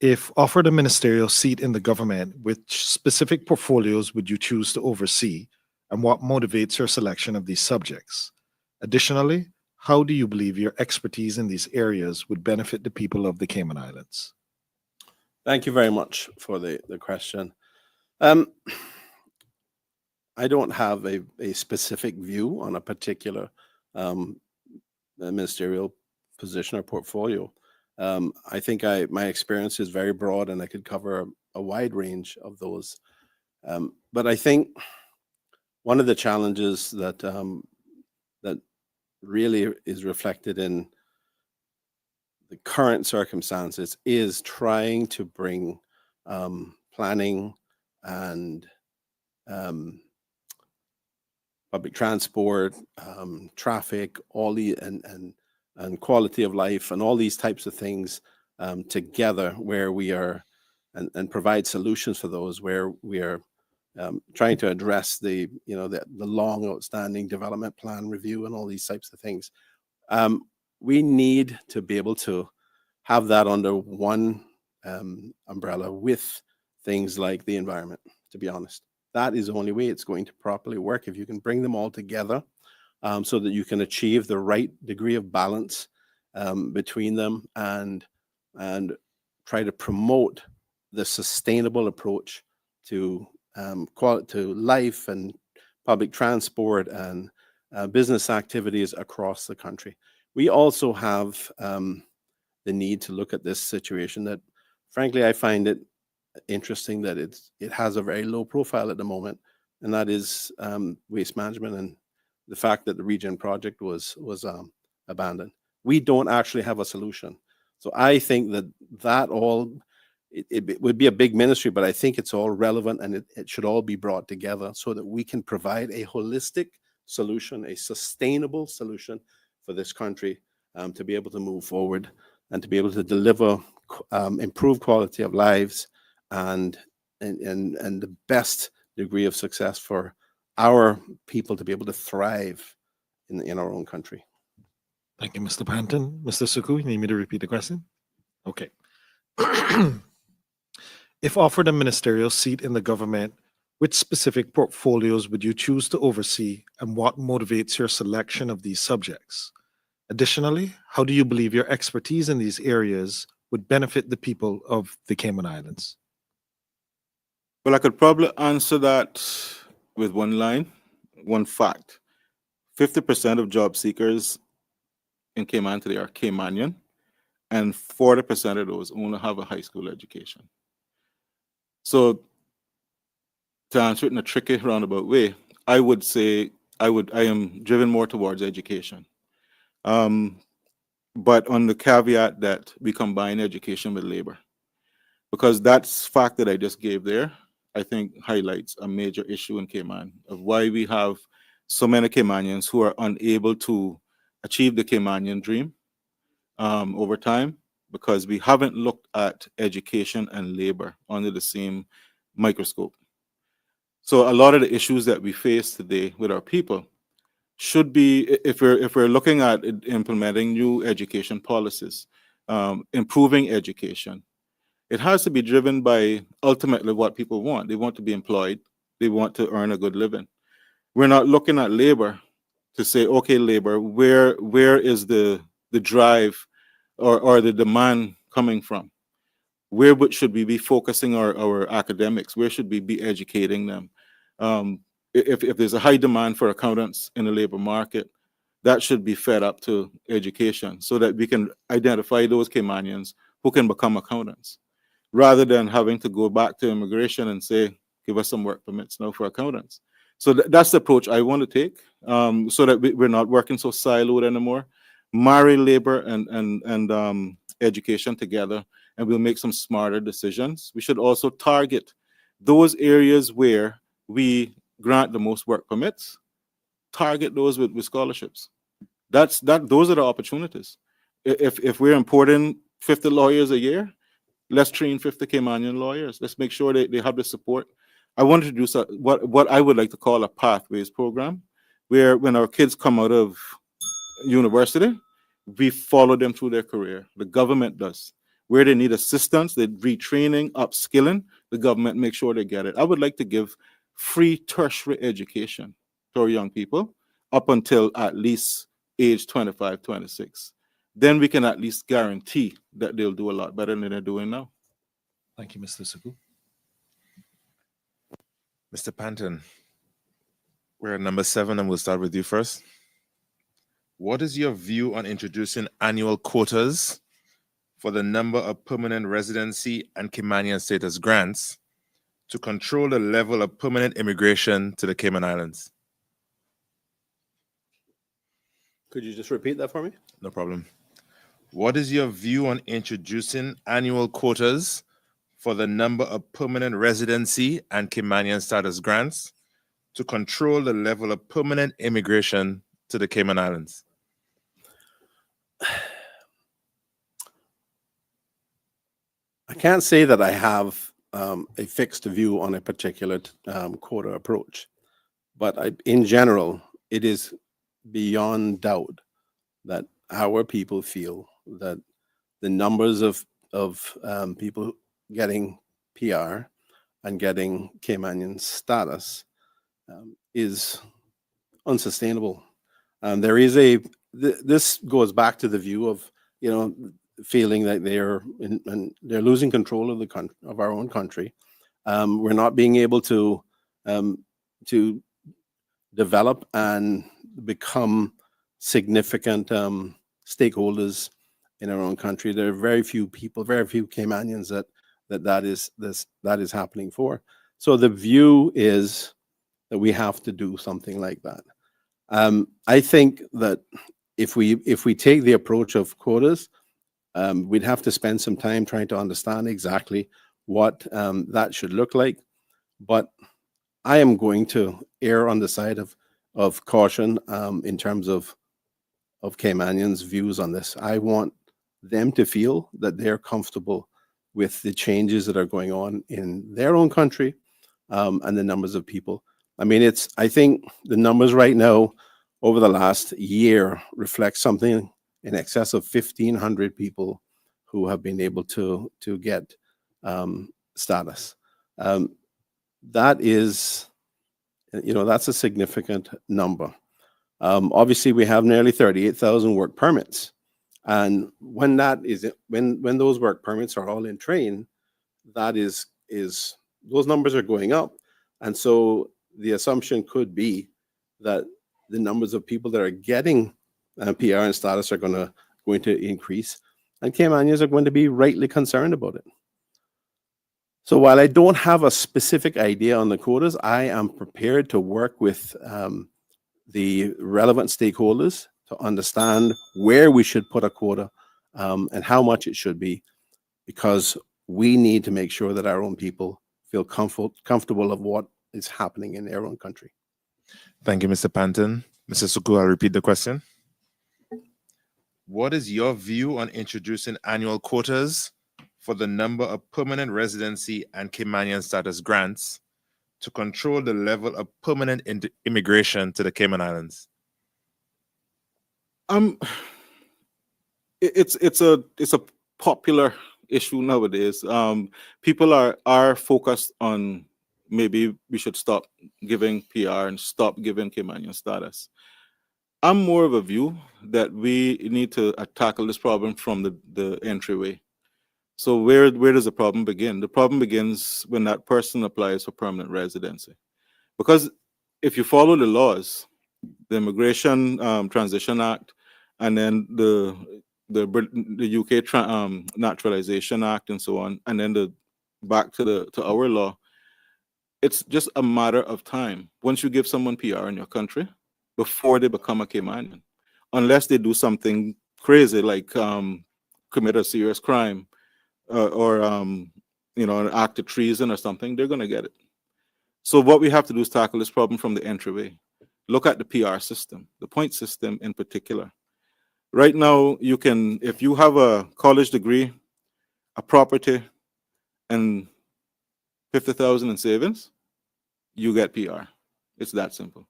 If offered a ministerial seat in the government, which specific portfolios would you choose to oversee, and what motivates your selection of these subjects? Additionally, how do you believe your expertise in these areas would benefit the people of the Cayman Islands? Thank you very much for the question. I don't have a specific view on a particular ministerial position or portfolio. I think my experience is very broad, and I could cover a wide range of those. But I think one of the challenges that that really is reflected in the current circumstances is trying to bring planning and public transport, traffic, all the and quality of life, and all these types of things together, where we are and provide solutions for those, where we are trying to address the long outstanding development plan review and all these types of things. We need to be able to have that under one umbrella with things like the environment, to be honest. That is the only way it's going to properly work, if you can bring them all together so that you can achieve the right degree of balance between them and try to promote the sustainable approach to life and public transport and business activities across the country. We also have the need to look at this situation that, frankly, I find it interesting that it has a very low profile at the moment, and that is waste management and the fact that the Regen project was abandoned. We don't actually have a solution. So I think that all, it would be a big ministry, but I think it's all relevant, and it should all be brought together so that we can provide a holistic solution, a sustainable solution for this country to be able to move forward and to be able to deliver improved quality of lives and the best degree of success for our people to be able to thrive in our own country. Thank you, Mr. Panton. Mr. Suku, you need me to repeat the question? Okay. If offered a ministerial seat in the government, which specific portfolios would you choose to oversee, and what motivates your selection of these subjects? Additionally, how do you believe your expertise in these areas would benefit the people of the Cayman Islands? Well, I could probably answer that with one line, one fact. 50% of job seekers in Cayman today are Caymanian, and 40% of those only have a high school education. So to answer it in a tricky roundabout way, I would say I am driven more towards education. But on the caveat that we combine education with labor, because that fact that I just gave there, I think highlights a major issue in Cayman of why we have so many Caymanians who are unable to achieve the Caymanian dream over time, because we haven't looked at education and labor under the same microscope. So a lot of the issues that we face today with our people should be, if we're looking at implementing new education policies, improving education, it has to be driven by ultimately what people want. They want to be employed. They want to earn a good living. We're not looking at labor to say, okay, labor, where is the drive or the demand coming from? Where should we be focusing our academics? Where should we be educating them? If there's a high demand for accountants in the labor market, that should be fed up to education so that we can identify those Caymanians who can become accountants, rather than having to go back to immigration and say, give us some work permits now for accountants. So that's the approach I want to take, so that we're not working so siloed anymore. Marry labor and education together, and we'll make some smarter decisions. We should also target those areas where we grant the most work permits, target those with scholarships. Those are the opportunities. If we're importing 50 lawyers a year, let's train 50 Caymanian lawyers. Let's make sure they have the support. I wanted to do what I would like to call a pathways program, where when our kids come out of university, we follow them through their career. The government does. Where they need assistance, they retraining, upskilling, the government makes sure they get it. I would like to give free tertiary education to our young people up until at least age 25, 26. Then we can at least guarantee that they'll do a lot better than they're doing now. Thank you, Mr. Sugu. Mr. Panton, we're at number 7 and we'll start with you first. What is your view on introducing annual quotas for the number of permanent residency and Caymanian status grants to control the level of permanent immigration to the Cayman Islands? Could you just repeat that for me? No problem. What is your view on introducing annual quotas for the number of permanent residency and Caymanian status grants to control the level of permanent immigration to the Cayman Islands? I can't say that I have a fixed view on a particular quota approach, but in general, it is beyond doubt that our people feel that the numbers of people getting PR and getting Caymanian status is unsustainable. There is this goes back to the view of, feeling that they're losing control of of our own country. We're not being able to develop and become significant stakeholders in our own country. There are very few people, very few Caymanians that is happening for. So the view is that we have to do something like that. I think that if we take the approach of quotas, we'd have to spend some time trying to understand exactly what that should look like. But I am going to err on the side of caution in terms of Caymanians' views on this. I want them to feel that they're comfortable with the changes that are going on in their own country and the numbers of people. I think the numbers right now over the last year reflect something in excess of 1,500 people who have been able to get status. That is, that's a significant number. Obviously, we have nearly 38,000 work permits, and when those work permits are all in train, that is those numbers are going up, and so the assumption could be that the numbers of people that are getting PR and status are going to increase, and Caymanians are going to be rightly concerned about it. So while I don't have a specific idea on the quotas, I am prepared to work with the relevant stakeholders to understand where we should put a quota and how much it should be, because we need to make sure that our own people feel comfortable of what is happening in their own country. Thank you, Mr. Panton. Mr. Suku, I'll repeat the question. What is your view on introducing annual quotas for the number of permanent residency and Caymanian status grants to control the level of permanent immigration to the Cayman Islands? It's a popular issue nowadays. People are focused on maybe we should stop giving PR and stop giving Caymanian status. I'm more of a view that we need to tackle this problem from the entryway. So where does the problem begin? The problem begins when that person applies for permanent residency. Because if you follow the laws, the Immigration Transition Act, and then the UK Naturalization Act and so on, and then back to our law, it's just a matter of time. Once you give someone PR in your country, before they become a Caymanian, unless they do something crazy like commit a serious crime or an act of treason or something, they're going to get it. So what we have to do is tackle this problem from the entryway. Look at the PR system, the point system in particular. Right now, you can, if you have a college degree, a property, and 50,000 in savings, you get PR. It's that simple.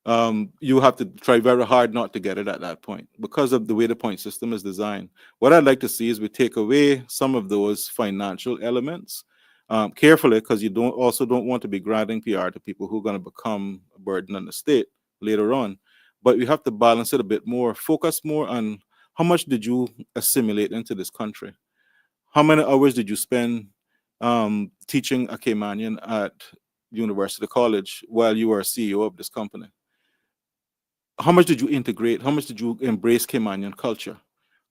You have to try very hard not to get it at that point because of the way the point system is designed. What I'd like to see is we take away some of those financial elements carefully, because you don't want to be granting PR to people who are going to become a burden on the state later on. But we have to balance it a bit more, focus more on how much did you assimilate into this country? How many hours did you spend teaching a Caymanian at University College while you were a CEO of this company? How much did you integrate? How much did you embrace Caymanian culture?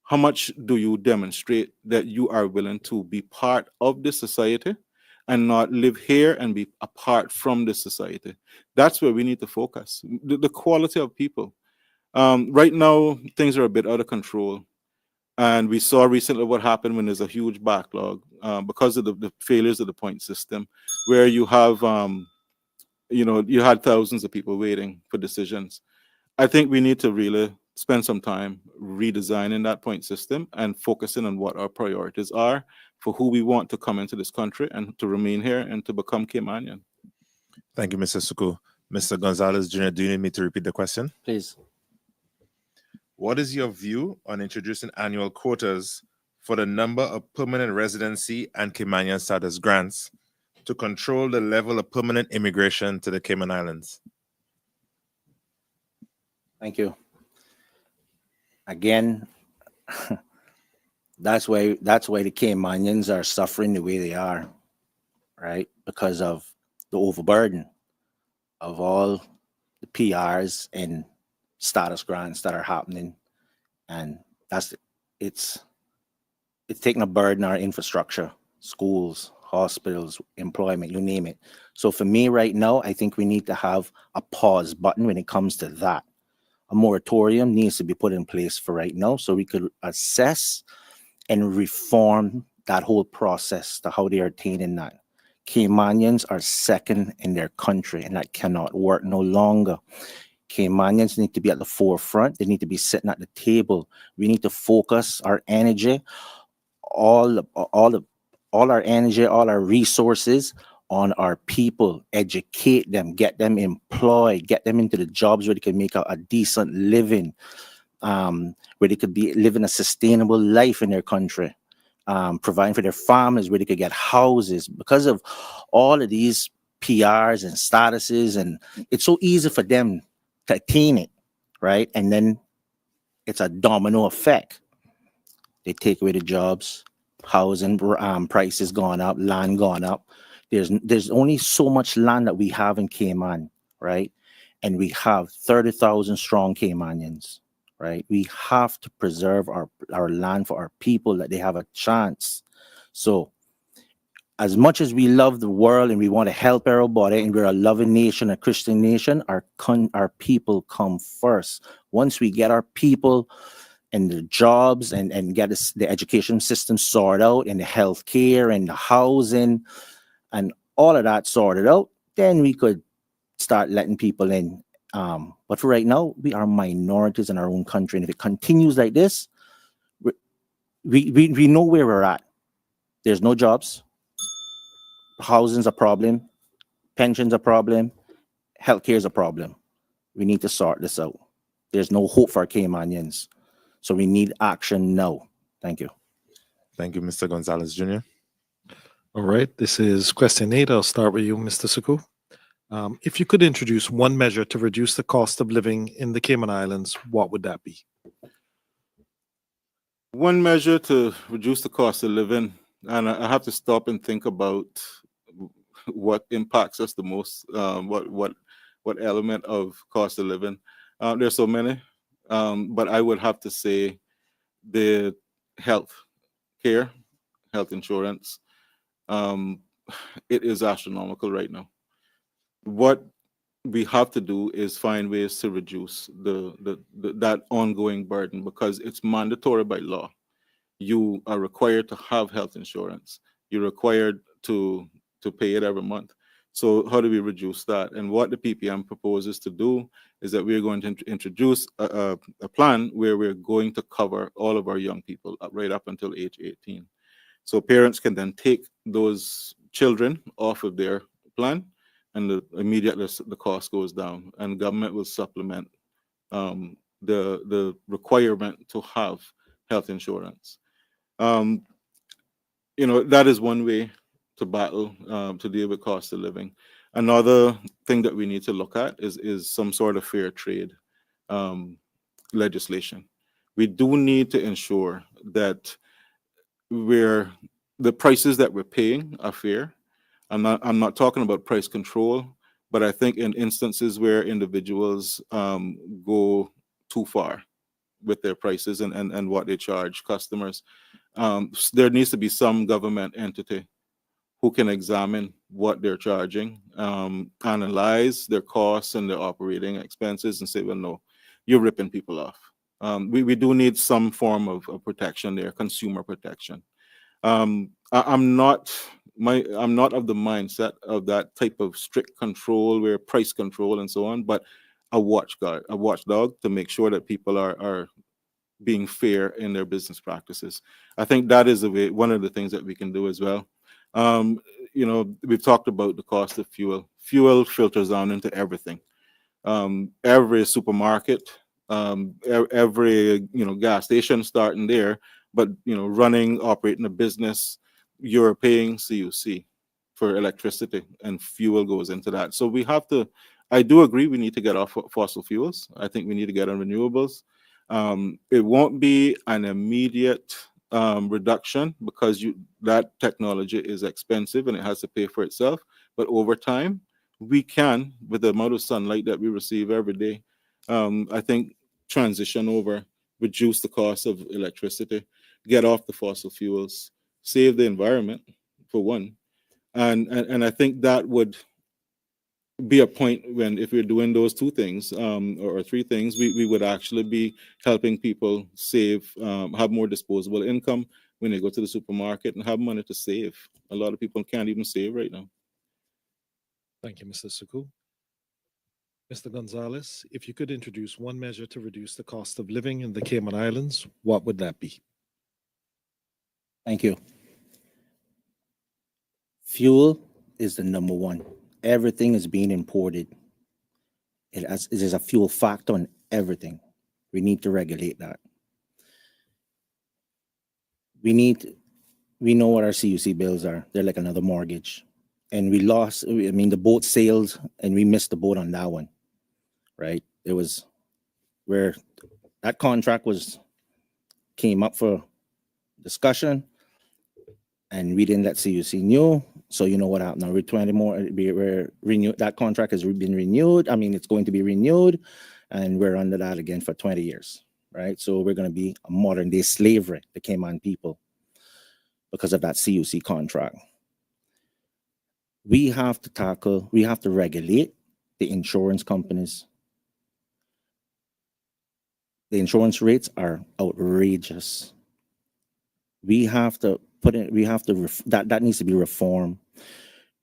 How much do you demonstrate that you are willing to be part of this society and not live here and be apart from this society? That's where we need to focus. The quality of people. Right now, things are a bit out of control. And we saw recently what happened when there's a huge backlog because of the failures of the point system, where you have, you had thousands of people waiting for decisions. I think we need to really spend some time redesigning that point system and focusing on what our priorities are for who we want to come into this country and to remain here and to become Caymanian. Thank you, Mr. Suku. Mr. Gonzalez Jr., do you need me to repeat the question? Please. What is your view on introducing annual quotas for the number of permanent residency and Caymanian status grants to control the level of permanent immigration to the Cayman Islands? Thank you. Again, that's why the Caymanians are suffering the way they are, right? Because of the overburden of all the PRs and status grants that are happening, and it's taking a burden on our infrastructure, schools, hospitals, employment, you name it. So for me right now, I think we need to have a pause button when it comes to that. A moratorium needs to be put in place for right now so we could assess and reform that whole process to how they are attaining that. Caymanians are second in their country, and that cannot work no longer. Caymanians need to be at the forefront. They need to be sitting at the table. We need to focus our energy, all our energy, all our resources on our people, educate them, get them employed, get them into the jobs where they can make a decent living, where they could be living a sustainable life in their country, providing for their families, where they could get houses. Because of all of these PRs and statuses, and it's so easy for them to attain it, right? And then it's a domino effect. They take away the jobs, housing prices gone up, land gone up. There's only so much land that we have in Cayman, right? And we have 30,000 strong Caymanians, right? We have to preserve our land for our people, that they have a chance. So as much as we love the world and we want to help everybody, and we're a loving nation, a Christian nation, our people come first. Once we get our people and the jobs and get the education system sorted out, and the healthcare and the housing and all of that sorted out, then we could start letting people in. But for right now, we are minorities in our own country. And if it continues like this, we know where we're at. There's no jobs. Housing's a problem. Pensions a problem. Healthcare is a problem. We need to sort this out. There's no hope for Caymanians. So we need action now. Thank you. Thank you, Mr. Gonzalez Jr. All right, this is question 8. I'll start with you, Mr. Suku. If you could introduce one measure to reduce the cost of living in the Cayman Islands, what would that be? One measure to reduce the cost of living, and I have to stop and think about what impacts us the most, what element of cost of living. There's so many, but I would have to say the health care, health insurance. It is astronomical right now. What we have to do is find ways to reduce that ongoing burden, because it's mandatory by law. You are required to have health insurance. You're required to pay it every month. So how do we reduce that? And what the PPM proposes to do is that we're going to introduce a plan where we're going to cover all of our young people right up until age 18. So parents can then take those children off of their plan, and immediately the cost goes down, and government will supplement the requirement to have health insurance. That is one way to battle to deal with cost of living. Another thing that we need to look at is some sort of fair trade legislation. We do need to ensure that the prices that we're paying are fair. I'm not talking about price control, but I think in instances where individuals go too far with their prices and what they charge customers, there needs to be some government entity who can examine what they're charging, analyze their costs and their operating expenses, and say, well, no, you're ripping people off. We do need some form of protection there, consumer protection. I'm not of the mindset of that type of strict control where price control and so on, but a watchdog to make sure that people are being fair in their business practices. I think that is one of the things that we can do as well. We've talked about the cost of fuel. Fuel filters down into everything. Every supermarket, every gas station starting there, but operating a business, you're paying CUC for electricity, and fuel goes into that. So I do agree we need to get off fossil fuels. I think we need to get on renewables. It won't be an immediate reduction because that technology is expensive and it has to pay for itself. But over time, we can, with the amount of sunlight that we receive every day, I think transition over, reduce the cost of electricity, get off the fossil fuels, save the environment, for one. And I think that would be a point when, if we're doing those two things or three things, we would actually be helping people save, have more disposable income when they go to the supermarket, and have money to save. A lot of people can't even save right now. Thank you, Mr. Suku. Mr. Gonzalez, if you could introduce one measure to reduce the cost of living in the Cayman Islands, what would that be? Thank you. Fuel is the number one. Everything is being imported. It is a fuel factor on everything. We need to regulate that. We know what our CUC bills are. They're like another mortgage. And the boat sailed and we missed the boat on that one, right? It was where that contract came up for discussion, and we didn't let CUC know. So you know what happened now? We're renewed. That contract has been renewed. It's going to be renewed, and we're under that again for 20 years, right? So we're going to be a modern day slavery, the Cayman people, because of that CUC contract. We have to regulate the insurance companies. The insurance rates are outrageous. That needs to be reformed.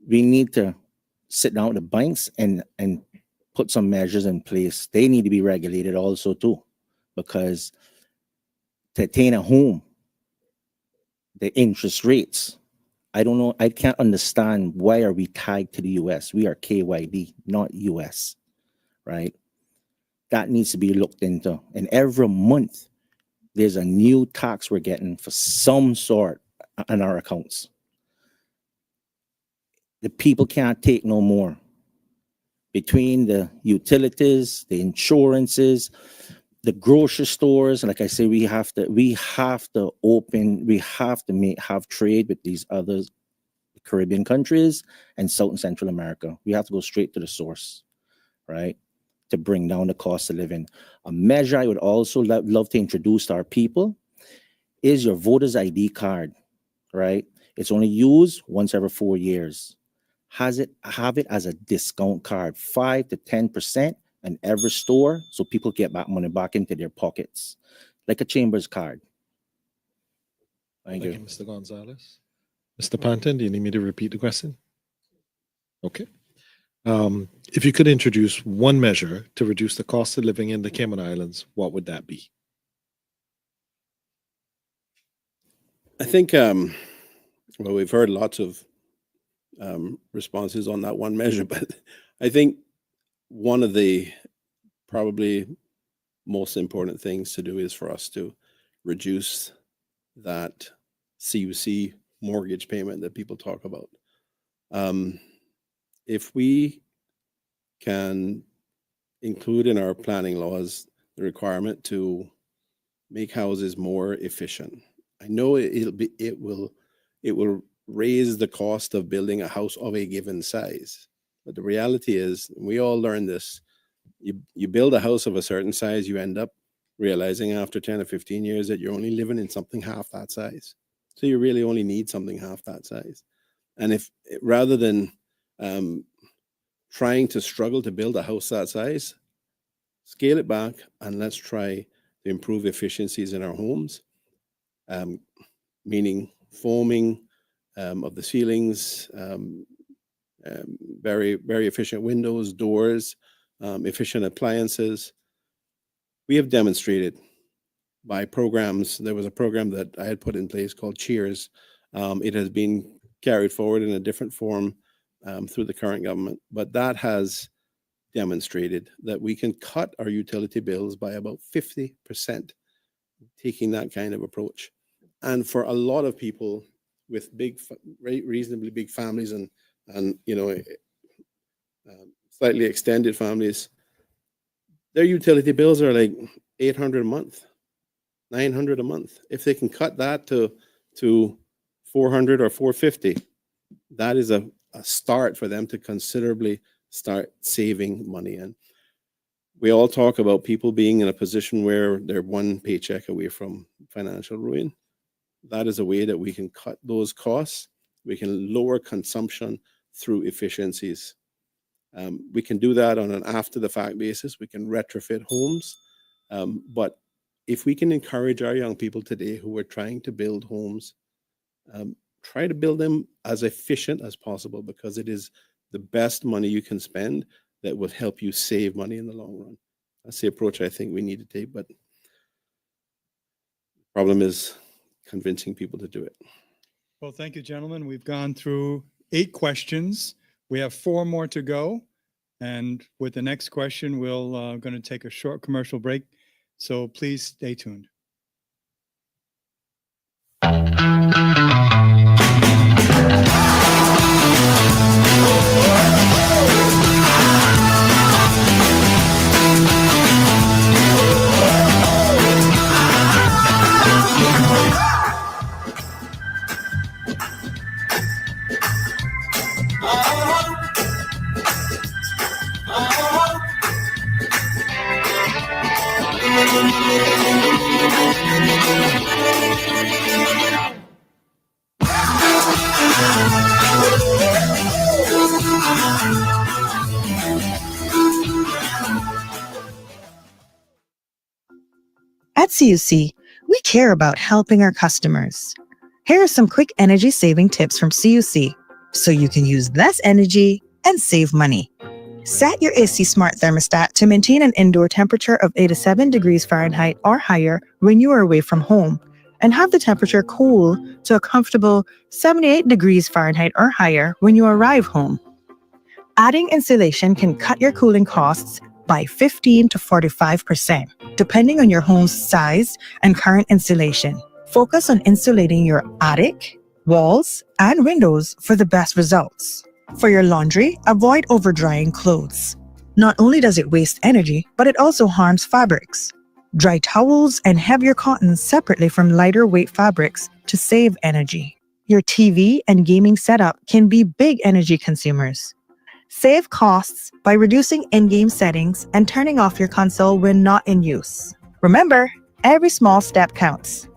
We need to sit down with the banks and put some measures in place. They need to be regulated also too, because to attain a home, the interest rates, I don't know, I can't understand why are we tied to the US. We are KYD, not US, right? That needs to be looked into. And every month, there's a new tax we're getting for some sort on our accounts. The people can't take no more. Between the utilities, the insurances, the grocery stores, like I say, we have to have trade with these other Caribbean countries and South and Central America. We have to go straight to the source, right? To bring down the cost of living. A measure I would also love to introduce to our people is your voter's ID card, right? It's only used once every 4 years. Have it as a discount card, 5 to 10% in every store, so people get money back into their pockets, like a Chambers card. Thank you. Mr. Gonzalez. Mr. Panton, do you need me to repeat the question? Okay. If you could introduce one measure to reduce the cost of living in the Cayman Islands, what would that be? I think, well, we've heard lots of responses on that one measure, but I think one of the probably most important things to do is for us to reduce that CUC mortgage payment that people talk about. If we can include in our planning laws the requirement to make houses more efficient, I know it will raise the cost of building a house of a given size. But the reality is, we all learn this, you build a house of a certain size, you end up realizing after 10 or 15 years that you're only living in something half that size. So you really only need something half that size. And if rather than trying to struggle to build a house that size, scale it back and let's try to improve efficiencies in our homes, meaning foaming of the ceilings, very, very efficient windows, doors, efficient appliances. We have demonstrated by programs. There was a program that I had put in place called Cheers. It has been carried forward in a different form through the current government, but that has demonstrated that we can cut our utility bills by about 50%, taking that kind of approach. And for a lot of people with reasonably big families and slightly extended families, their utility bills are like $800 a month, $900 a month. If they can cut that to $400 or $450, that is a start for them to considerably start saving money. And we all talk about people being in a position where they're one paycheck away from financial ruin. That is a way that we can cut those costs. We can lower consumption through efficiencies. We can do that on an after-the-fact basis. We can retrofit homes. But if we can encourage our young people today who are trying to build homes, try to build them as efficient as possible, because it is the best money you can spend that will help you save money in the long run. That's the approach I think we need to take, but the problem is convincing people to do it. Well, thank you, gentlemen. We've gone through 8 questions. We have 4 more to go. And with the next question, we're going to take a short commercial break. So please stay tuned. At CUC, we care about helping our customers. Here are some quick energy saving tips from CUC so you can use less energy and save money. Set your AC Smart thermostat to maintain an indoor temperature of 87 degrees Fahrenheit or higher when you are away from home, and have the temperature cool to a comfortable 78 degrees Fahrenheit or higher when you arrive home. Adding insulation can cut your cooling costs by 15 to 45%, depending on your home's size and current insulation. Focus on insulating your attic, walls, and windows for the best results. For your laundry, avoid over-drying clothes. Not only does it waste energy, but it also harms fabrics. Dry towels and heavier cottons separately from lighter weight fabrics to save energy. Your TV and gaming setup can be big energy consumers. Save costs by reducing in-game settings and turning off your console when not in use. Remember, every small step counts.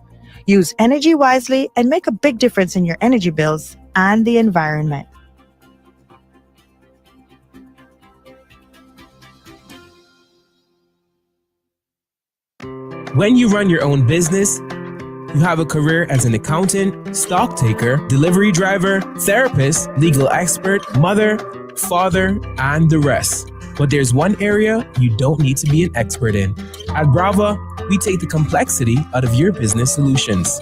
Use energy wisely and make a big difference in your energy bills and the environment. When you run your own business, you have a career as an accountant, stock taker, delivery driver, therapist, legal expert, mother, father, and the rest. But there's one area you don't need to be an expert in. At Brava, we take the complexity out of your business solutions.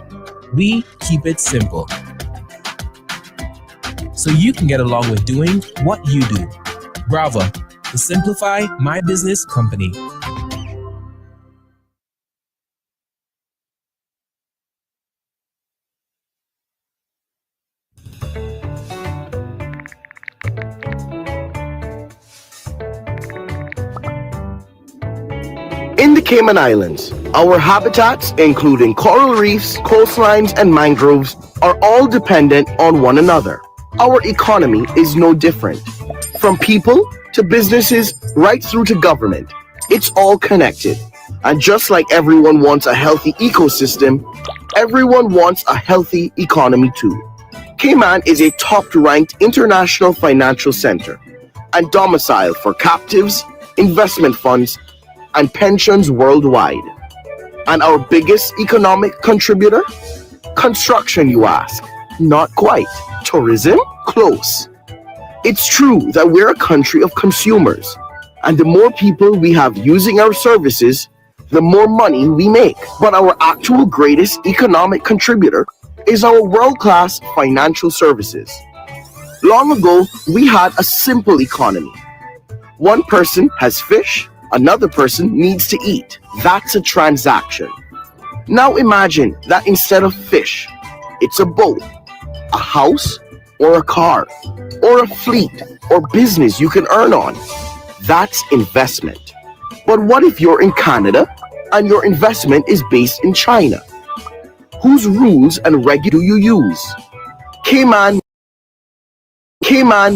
We keep it simple, so you can get along with doing what you do. Brava, the Simplify My Business company. In the Cayman Islands, our habitats, including coral reefs, coastlines, and mangroves, are all dependent on one another. Our economy is no different. From people to businesses, right through to government, it's all connected. And just like everyone wants a healthy ecosystem, everyone wants a healthy economy too. Cayman is a top-ranked international financial center and domicile for captives, investment funds, and pensions worldwide. And our biggest economic contributor? Construction, you ask? Not quite. Tourism? Close. It's true that we're a country of consumers, and the more people we have using our services, the more money we make. But our actual greatest economic contributor is our world-class financial services. Long ago, we had a simple economy. One person has fish, another person needs to eat. That's a transaction. Now imagine that instead of fish, it's a boat, a house, or a car, or a fleet, or business you can earn on. That's investment. But what if you're in Canada and your investment is based in China? Whose rules and regulations do you use? Cayman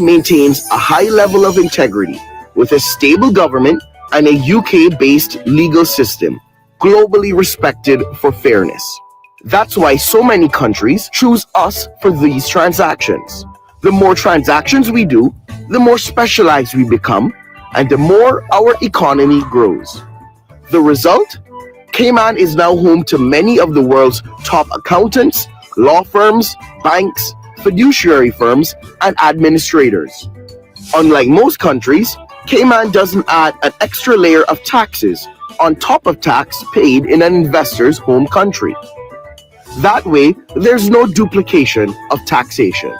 maintains a high level of integrity with a stable government and a UK-based legal system, globally respected for fairness. That's why so many countries choose us for these transactions. The more transactions we do, the more specialized we become, and the more our economy grows. The result? Cayman is now home to many of the world's top accountants, law firms, banks, fiduciary firms, and administrators. Unlike most countries, Cayman doesn't add an extra layer of taxes on top of tax paid in an investor's home country. That way, there's no duplication of taxation.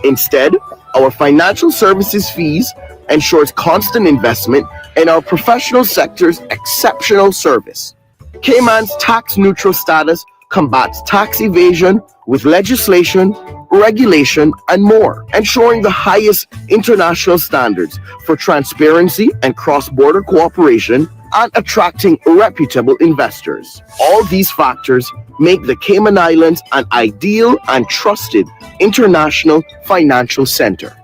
Instead, our financial services fees ensures constant investment in our professional sector's exceptional service. Cayman's tax-neutral status combats tax evasion with legislation, regulation, and more, ensuring the highest international standards for transparency and cross-border cooperation and attracting reputable investors. All these factors make the Cayman Islands an ideal and trusted international financial center.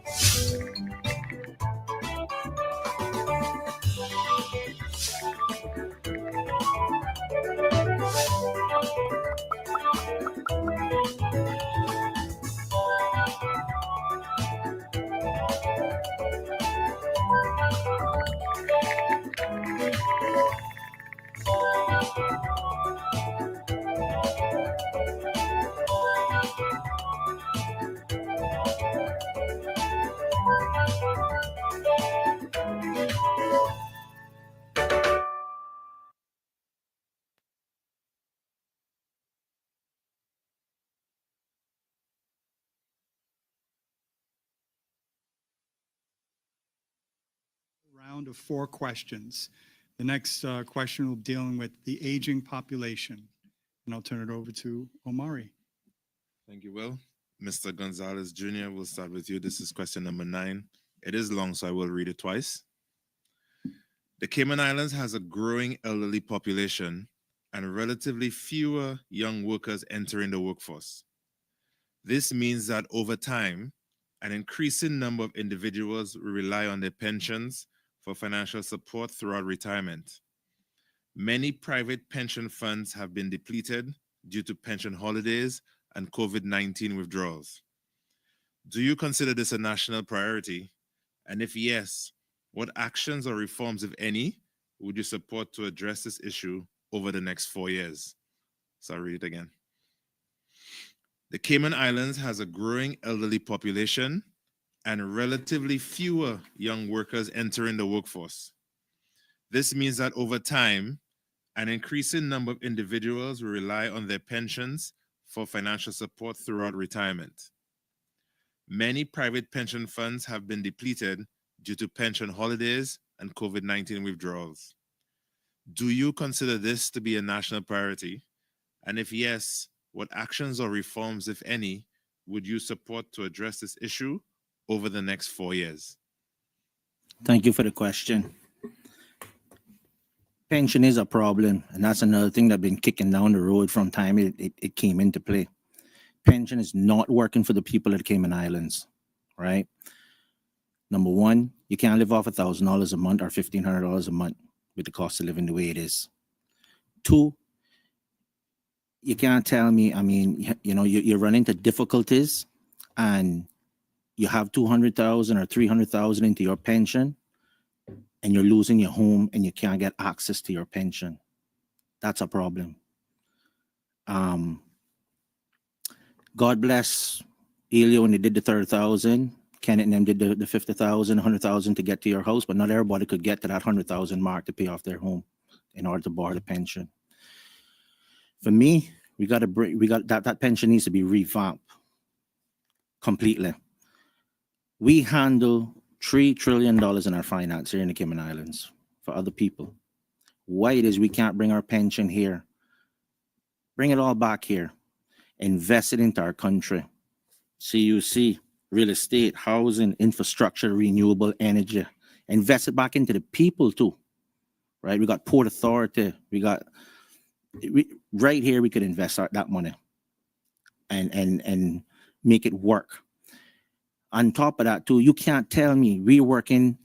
Round of 4 questions. The next question will be dealing with the aging population. And I'll turn it over to Omari. Thank you, Will. Mr. Gonzalez Jr., we'll start with you. This is question number 9. It is long, so I will read it twice. The Cayman Islands has a growing elderly population and relatively fewer young workers entering the workforce. This means that over time, an increasing number of individuals will rely on their pensions for financial support throughout retirement. Many private pension funds have been depleted due to pension holidays and COVID-19 withdrawals. Do you consider this a national priority? And if yes, what actions or reforms, if any, would you support to address this issue over the next 4 years? So I'll read it again. The Cayman Islands has a growing elderly population and relatively fewer young workers entering the workforce. This means that over time, an increasing number of individuals will rely on their pensions for financial support throughout retirement. Many private pension funds have been depleted due to pension holidays and COVID-19 withdrawals. Do you consider this to be a national priority? And if yes, what actions or reforms, if any, would you support to address this issue over the next 4 years? Thank you for the question. Pension is a problem, and that's another thing that's been kicking down the road from time it came into play. Pension is not working for the people of the Cayman Islands, right? Number one, you can't live off $1,000 a month or $1,500 a month with the cost of living the way it is. Two, you can't tell me, I mean, you know, you run into difficulties and you have 200,000 or 300,000 into your pension and you're losing your home and you can't get access to your pension. That's a problem. God bless Elio when they did the 30,000. Kenneth and them did the 50,000, 100,000 to get to your house, but not everybody could get to that 100,000 mark to pay off their home in order to borrow the pension. For me, that pension needs to be revamped completely. We handle $3 trillion in our finance here in the Cayman Islands for other people. Why it is we can't bring our pension here? Bring it all back here. Invest it into our country. CUC, real estate, housing, infrastructure, renewable energy. Invest it back into the people too, right? We got Port Authority. Right here, we could invest that money and make it work. On top of that too, you can't tell me we're working,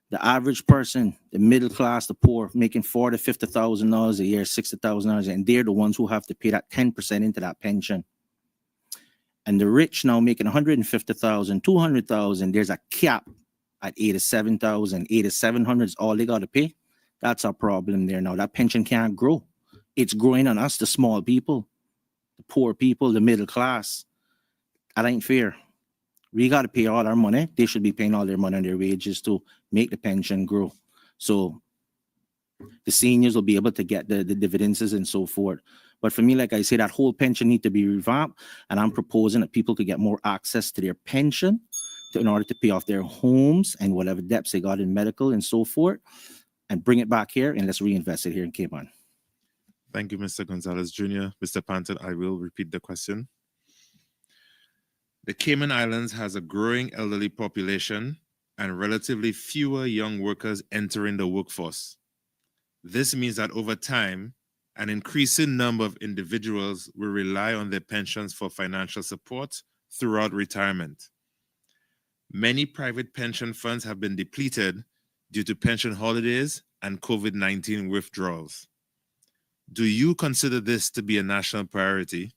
the average person, the middle class, the poor, making $40,000, $50,000 a year, $60,000, and they're the ones who have to pay that 10% into that pension. And the rich now making $150,000, $200,000, there's a cap at $87,000, $8,700 is all they got to pay. That's a problem there now. That pension can't grow. It's growing on us, the small people, the poor people, the middle class. That ain't fair. We got to pay all our money. They should be paying all their money and their wages to make the pension grow. So the seniors will be able to get the dividends and so forth. But for me, like I say, that whole pension need to be revamped. And I'm proposing that people could get more access to their pension in order to pay off their homes and whatever debts they got in medical and so forth, and bring it back here and let's reinvest it here in Cayman. Thank you, Mr. Gonzalez Jr. Mr. Panton, I will repeat the question. The Cayman Islands has a growing elderly population and relatively fewer young workers entering the workforce. This means that over time, an increasing number of individuals will rely on their pensions for financial support throughout retirement. Many private pension funds have been depleted due to pension holidays and COVID-19 withdrawals. Do you consider this to be a national priority?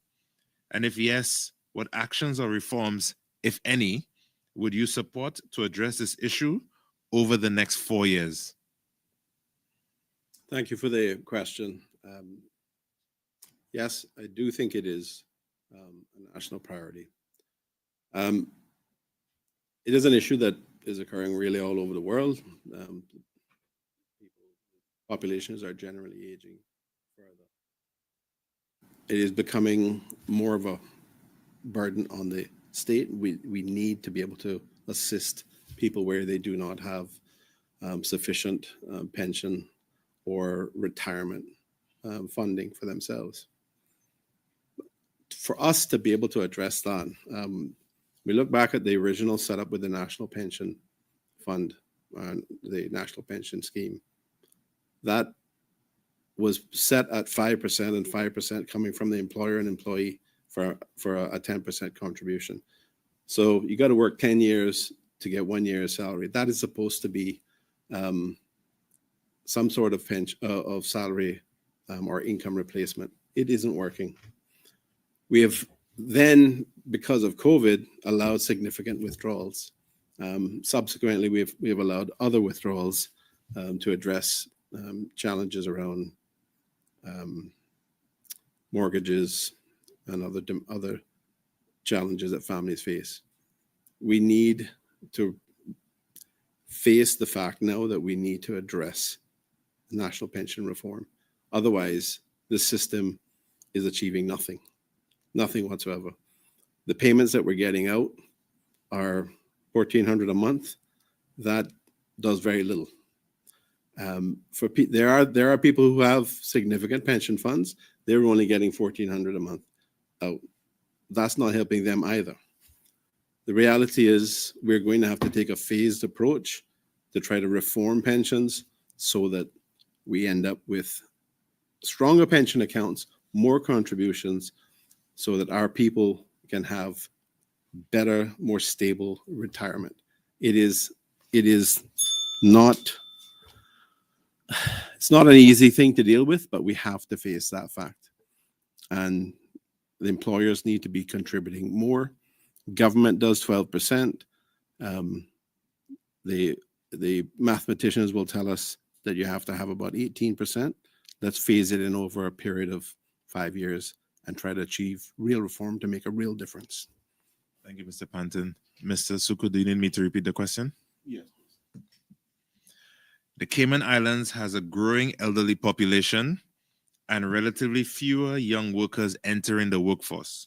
And if yes, what actions or reforms, if any, would you support to address this issue over the next 4 years? Thank you for the question. Yes, I do think it is a national priority. It is an issue that is occurring really all over the world. Populations are generally aging further. It is becoming more of a burden on the state. We need to be able to assist people where they do not have sufficient pension or retirement funding for themselves. For us to be able to address that, we look back at the original setup with the National Pension Fund and the National Pension Scheme. That was set at 5% and 5% coming from the employer and employee for a 10% contribution. So you got to work 10 years to get 1 year's salary. That is supposed to be some sort of pension of salary or income replacement. It isn't working. We have then, because of COVID, allowed significant withdrawals. Subsequently, we have allowed other withdrawals to address challenges around mortgages and other challenges that families face. We need to face the fact now that we need to address national pension reform. Otherwise, the system is achieving nothing whatsoever. The payments that we're getting out are $1,400 a month. That does very little. There are people who have significant pension funds. They're only getting $1,400 a month out. That's not helping them either. The reality is we're going to have to take a phased approach to try to reform pensions so that we end up with stronger pension accounts, more contributions, so that our people can have better, more stable retirement. It is not, it's not an easy thing to deal with, but we have to face that fact. And the employers need to be contributing more. Government does 12%. The mathematicians will tell us that you have to have about 18%. Let's phase it in over a period of 5 years and try to achieve real reform to make a real difference. Thank you, Mr. Panton. Mr. Suku, do you need me to repeat the question? Yes. The Cayman Islands has a growing elderly population and relatively fewer young workers entering the workforce.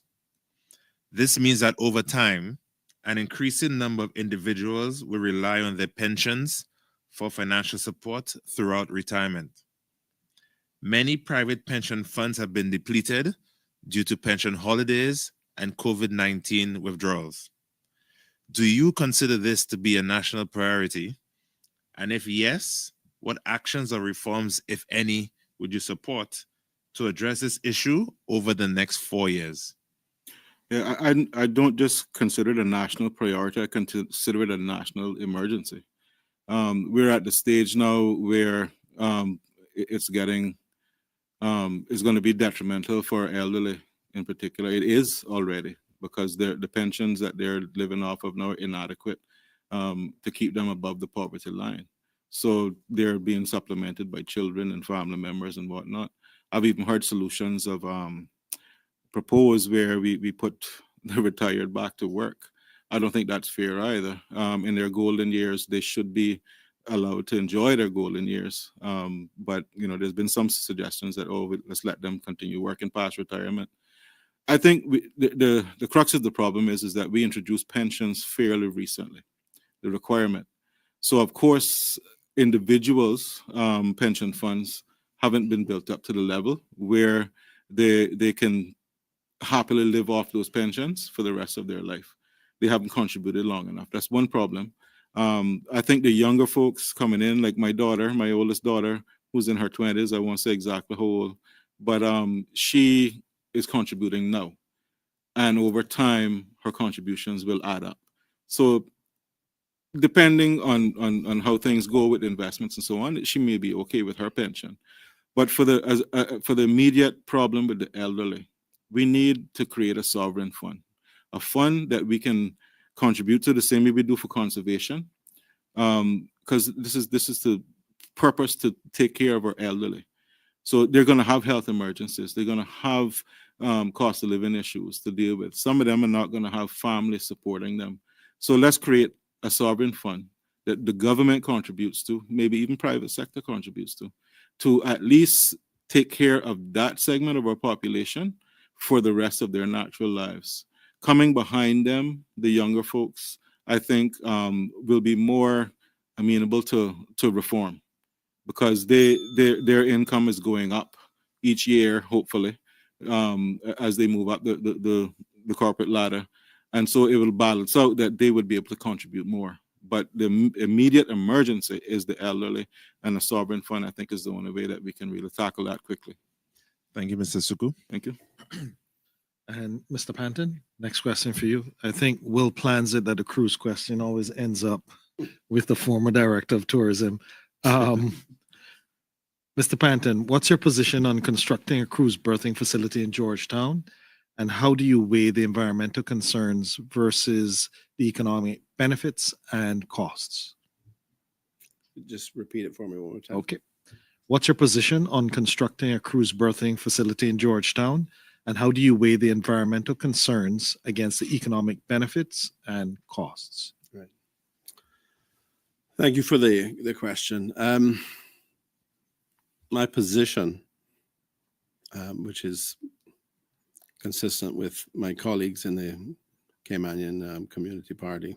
This means that over time, an increasing number of individuals will rely on their pensions for financial support throughout retirement. Many private pension funds have been depleted due to pension holidays and COVID-19 withdrawals. Do you consider this to be a national priority? And if yes, what actions or reforms, if any, would you support to address this issue over the next 4 years? Yeah, I don't just consider it a national priority, I consider it a national emergency. We're at the stage now where it's going to be detrimental for elderly in particular. It is already, because the pensions that they're living off of now are inadequate to keep them above the poverty line. So they're being supplemented by children and family members and whatnot. I've even heard solutions of proposed where we put the retired back to work. I don't think that's fair either. In their golden years, they should be allowed to enjoy their golden years. But there's been some suggestions that let's let them continue working past retirement. I think the crux of the problem is that we introduced pensions fairly recently, the requirement. So of course, individuals' pension funds haven't been built up to the level where they can happily live off those pensions for the rest of their life. They haven't contributed long enough. That's one problem. I think the younger folks coming in, like my daughter, my oldest daughter, who's in her 20s, I won't say exactly how old, but she is contributing now. And over time, her contributions will add up. So depending on how things go with investments and so on, she may be okay with her pension. But for the immediate problem with the elderly, we need to create a sovereign fund, a fund that we can contribute to the same way we do for conservation, because this is the purpose to take care of our elderly. So they're going to have health emergencies. They're going to have cost of living issues to deal with. Some of them are not going to have families supporting them. So let's create a sovereign fund that the government contributes to, maybe even private sector contributes to at least take care of that segment of our population for the rest of their natural lives. Coming behind them, the younger folks, I think will be more amenable to reform, because their income is going up each year, hopefully, as they move up the corporate ladder. And so it will balance out that they would be able to contribute more. But the immediate emergency is the elderly, and a sovereign fund, I think, is the only way that we can really tackle that quickly. Thank you, Mr. Suku. Thank you. And Mr. Panton, next question for you. I think Will plans it that the cruise question always ends up with the former director of tourism. Mr. Panton, what's your position on constructing a cruise berthing facility in Georgetown? And how do you weigh the environmental concerns versus the economic benefits and costs? Just repeat it for me one more time. Okay. What's your position on constructing a cruise berthing facility in Georgetown? And how do you weigh the environmental concerns against the economic benefits and costs? Right. Thank you for the question. My position, which is consistent with my colleagues in the Caymanian Community Party,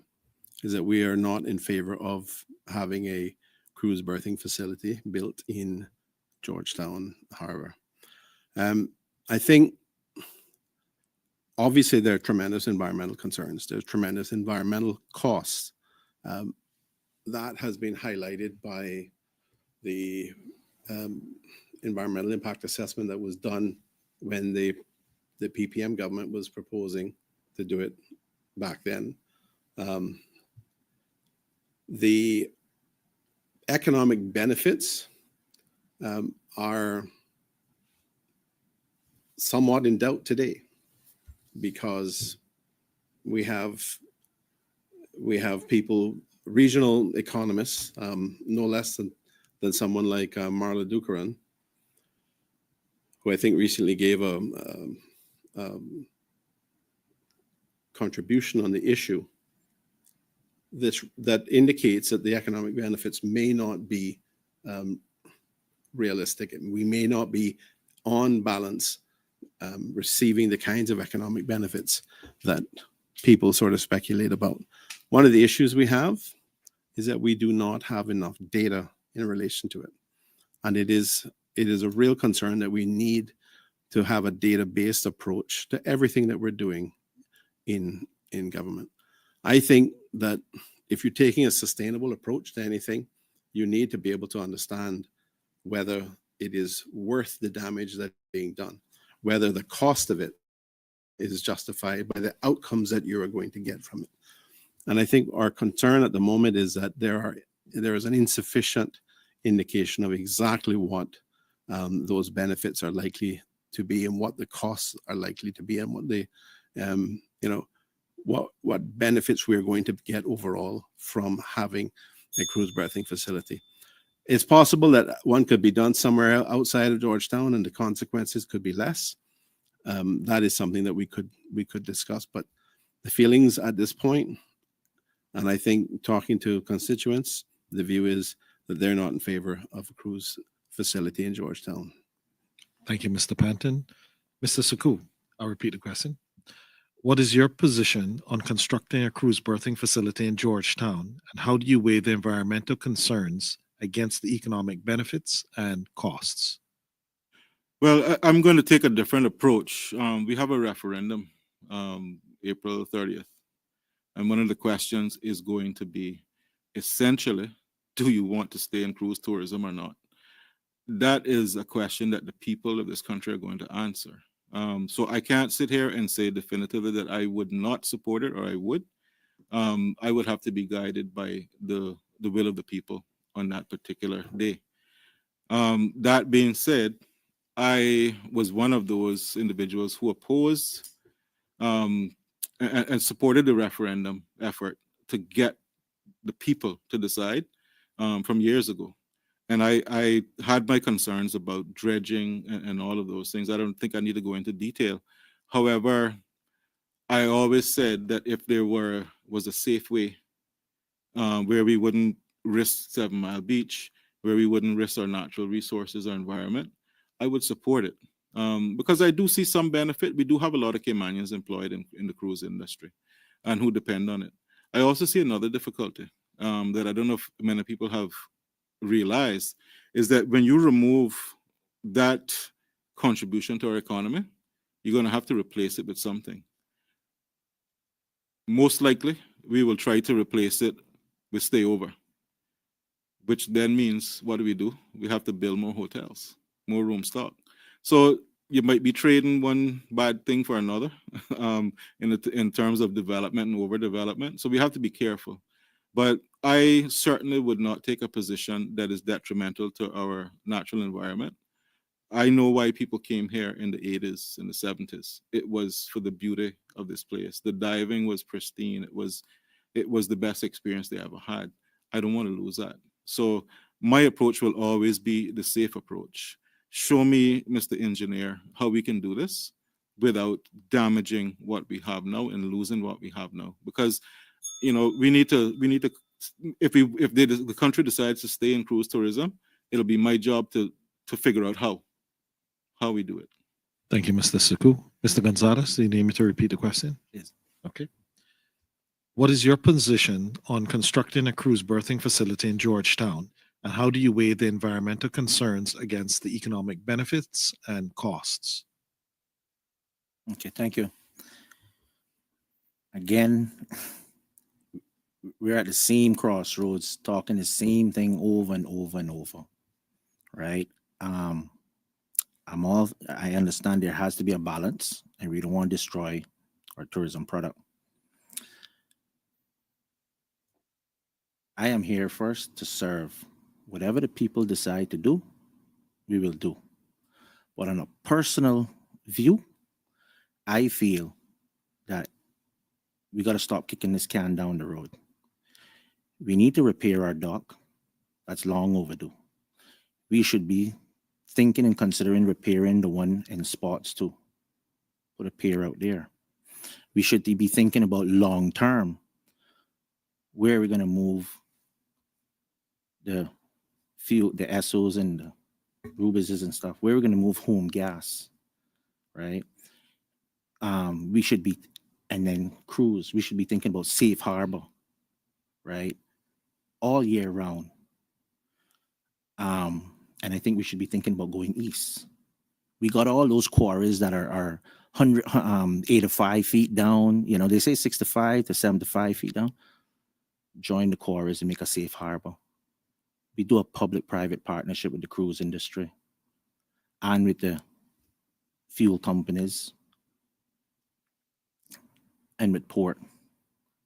is that we are not in favor of having a cruise berthing facility built in Georgetown Harbor. I think obviously there are tremendous environmental concerns. There's tremendous environmental costs. That has been highlighted by the environmental impact assessment that was done when the PPM government was proposing to do it back then. The economic benefits are somewhat in doubt today because we have people, regional economists, no less than someone like Marla Dukaran, who I think recently gave a contribution on the issue that indicates that the economic benefits may not be realistic, and we may not be on balance receiving the kinds of economic benefits that people sort of speculate about. One of the issues we have is that we do not have enough data in relation to it. And it is a real concern that we need to have a data-based approach to everything that we're doing in government. I think that if you're taking a sustainable approach to anything, you need to be able to understand whether it is worth the damage that's being done, whether the cost of it is justified by the outcomes that you are going to get from it. And I think our concern at the moment is that there is an insufficient indication of exactly what those benefits are likely to be and what the costs are likely to be and what the what benefits we're going to get overall from having a cruise berthing facility. It's possible that one could be done somewhere outside of Georgetown and the consequences could be less. That is something that we could discuss, but the feelings at this point, and I think talking to constituents, the view is that they're not in favor of a cruise facility in Georgetown. Thank you, Mr. Panton. Mr. Suku, I'll repeat the question. What is your position on constructing a cruise berthing facility in Georgetown, and how do you weigh the environmental concerns against the economic benefits and costs? Well, I'm going to take a different approach. We have a referendum April 30th. And one of the questions is going to be, essentially, do you want to stay in cruise tourism or not? That is a question that the people of this country are going to answer. So I can't sit here and say definitively that I would not support it or I would. I would have to be guided by the will of the people on that particular day. That being said, I was one of those individuals who opposed and supported the referendum effort to get the people to decide from years ago. And I had my concerns about dredging and all of those things. I don't think I need to go into detail. However, I always said that if there was a safe way where we wouldn't risk 7 Mile Beach, where we wouldn't risk our natural resources or environment, I would support it. Because I do see some benefit. We do have a lot of Caymanians employed in the cruise industry and who depend on it. I also see another difficulty that I don't know if many people have realized, is that when you remove that contribution to our economy, you're going to have to replace it with something. Most likely, we will try to replace it with stayover, which then means, what do? We have to build more hotels, more room stock. So you might be trading one bad thing for another in terms of development and overdevelopment. So we have to be careful. But I certainly would not take a position that is detrimental to our natural environment. I know why people came here in the 80s and the 70s. It was for the beauty of this place. The diving was pristine. It was the best experience they ever had. I don't want to lose that. So my approach will always be the safe approach. Show me, Mr. Engineer, how we can do this, without damaging what we have now and losing what we have now. Because, you know, we need to, if the country decides to stay in cruise tourism, it'll be my job to figure out how we do it. Thank you, Mr. Suku. Mr. Gonzalez, do you need me to repeat the question? Yes. Okay. What is your position on constructing a cruise berthing facility in Georgetown? And how do you weigh the environmental concerns against the economic benefits and costs? Okay, thank you. Again, we're at the same crossroads, talking the same thing over and over and over, right? I understand there has to be a balance, and we don't want to destroy our tourism product. I am here first to serve. Whatever the people decide to do, we will do. But on a personal view, I feel that we got to stop kicking this can down the road. We need to repair our dock. That's long overdue. We should be thinking and considering repairing the one in Spots too. Put a pier out there. We should be thinking about long term. Where are we going to move the fuel, the Essos and the Rubises and stuff? Where are we going to move home gas, right? We should be, and then cruise. We should be thinking about safe harbor, right? All year round. And I think we should be thinking about going east. We got all those quarries that are 85 feet down. You know, they say 65 to 75 feet down. Join the quarries and make a safe harbor. We do a public-private partnership with the cruise industry and with the fuel companies and with port.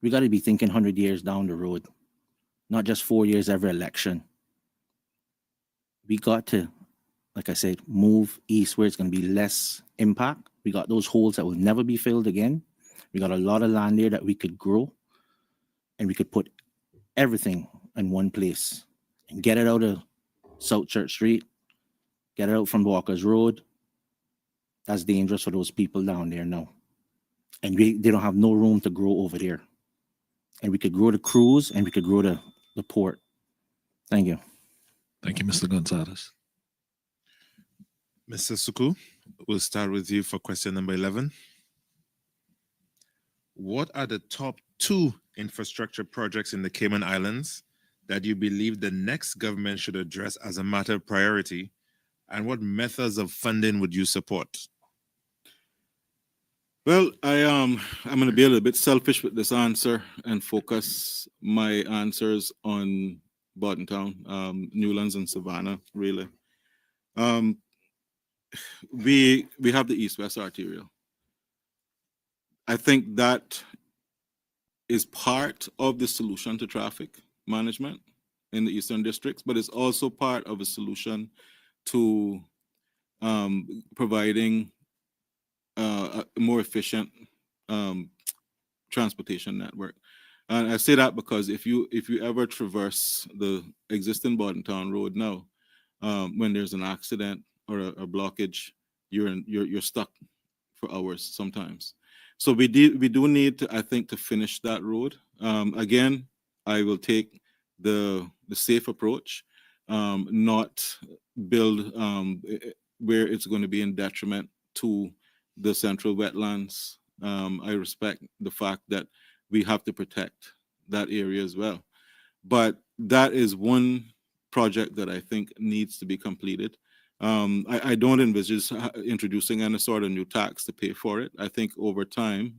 We got to be thinking 100 years down the road, not just 4 years every election. We got to, like I said, move east where it's going to be less impact. We got those holes that will never be filled again. We got a lot of land there that we could grow, and we could put everything in one place and get it out of South Church Street, get it out from Walker's Road. That's dangerous for those people down there now. And they don't have no room to grow over there. And we could grow the cruise and we could grow the port. Thank you. Thank you, Mr. Gonzalez. Mr. Suku, we'll start with you for question number 11. What are the top 2 infrastructure projects in the Cayman Islands that you believe the next government should address as a matter of priority? And what methods of funding would you support? Well, I'm going to be a little bit selfish with this answer and focus my answers on Bordentown, Newlands, and Savannah, really. We have the East-West Arterial. I think that is part of the solution to traffic management in the Eastern districts, but it's also part of a solution to providing a more efficient transportation network. And I say that because if you ever traverse the existing Bordentown Road now, when there's an accident or a blockage, you're stuck for hours sometimes. So we do need to, I think, to finish that road. Again, I will take the safe approach, not build where it's going to be in detriment to the central wetlands. I respect the fact that we have to protect that area as well. But that is one project that I think needs to be completed. I don't envisage introducing any sort of new tax to pay for it. I think over time,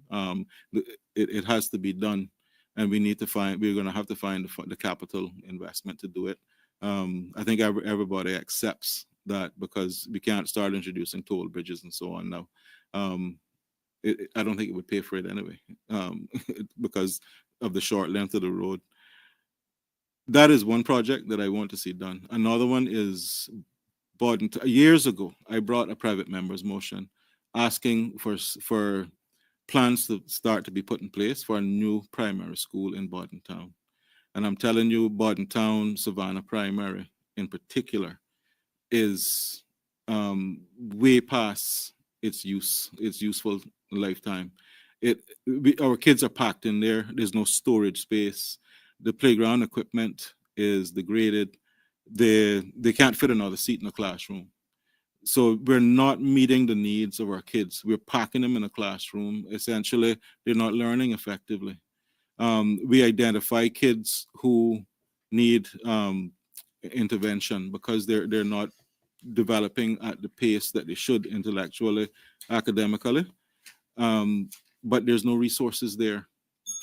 it has to be done, and we're going to have to find the capital investment to do it. I think everybody accepts that, because we can't start introducing toll bridges and so on now. I don't think it would pay for it anyway, because of the short length of the road. That is one project that I want to see done. Another one is Bordentown. Years ago, I brought a private member's motion asking for plans to start to be put in place for a new primary school in Bordentown. And I'm telling you, Bordentown, Savannah Primary in particular, is way past its use, its useful lifetime. Our kids are packed in there. There's no storage space. The playground equipment is degraded. They can't fit another seat in a classroom. So we're not meeting the needs of our kids. We're packing them in a classroom. Essentially, they're not learning effectively. We identify kids who need intervention because they're not developing at the pace that they should intellectually, academically, but there's no resources there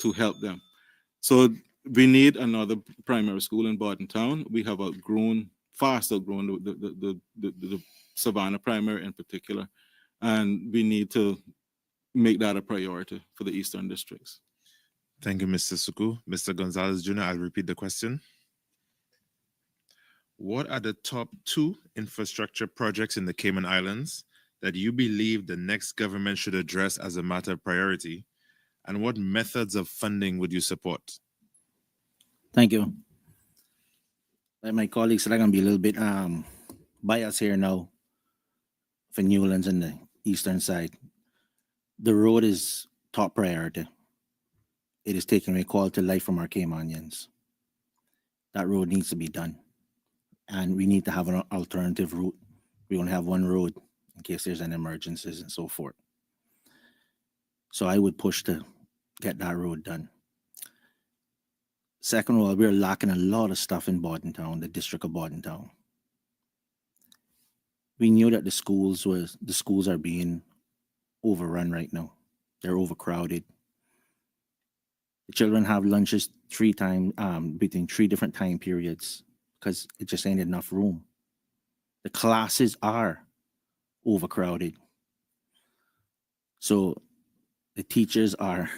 to help them. So we need another primary school in Bordentown. We have fast outgrown the Savannah primary in particular, and we need to make that a priority for the Eastern districts. Thank you, Mr. Suku. Mr. Gonzalez Jr., I'll repeat the question. What are the top 2 infrastructure projects in the Cayman Islands that you believe the next government should address as a matter of priority? And what methods of funding would you support? Thank you. Like my colleagues said, I'm going to be a little bit biased here now for Newlands and the eastern side. The road is top priority. It is taking away quality of life from our Caymanians. That road needs to be done. And we need to have an alternative route. We only have one road in case there's any emergencies and so forth. So I would push to get that road done. Second of all, we're lacking a lot of stuff in Bordentown, the district of Bordentown. We knew that the schools are being overrun right now. They're overcrowded. The children have lunches between 3 different time periods because it just ain't enough room. The classes are overcrowded. So the teachers are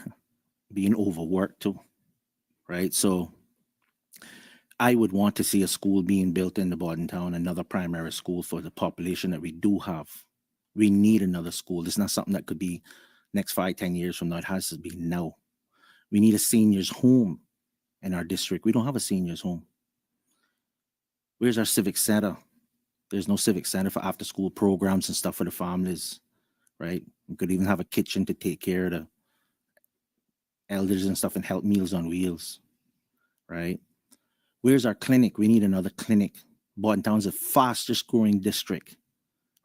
being overworked too, right? So I would want to see a school being built in the Bordentown, another primary school for the population that we do have. We need another school. It's not something that could be next 5-10 years from now. It has to be now. We need a seniors home in our district. We don't have a seniors home. Where's our civic center? There's no civic center for after school programs and stuff for the families, right? We could even have a kitchen to take care of the elders and stuff and help Meals on Wheels, right? Where's our clinic? We need another clinic. Bordentown's the fastest growing district,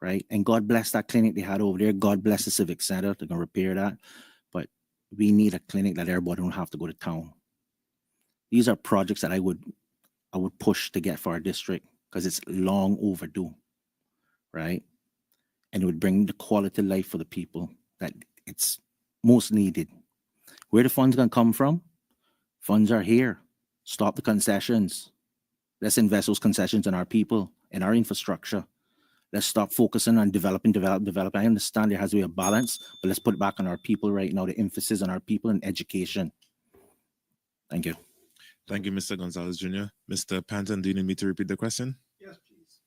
right? And God bless that clinic they had over there. God bless the civic center. They're going to repair that. But we need a clinic that everybody don't have to go to town. These are projects that I would push to get for our district because it's long overdue, right? And it would bring the quality of life for the people that it's most needed. Where the funds going to come from? Funds are here. Stop the concessions. Let's invest those concessions in our people and our infrastructure. Let's stop focusing on develop. I understand there has to be a balance, but let's put it back on our people right now, the emphasis on our people and education. Thank you. Thank you, Mr. Gonzalez Jr. Mr. Panton, do you need me to repeat the question? Yes, please.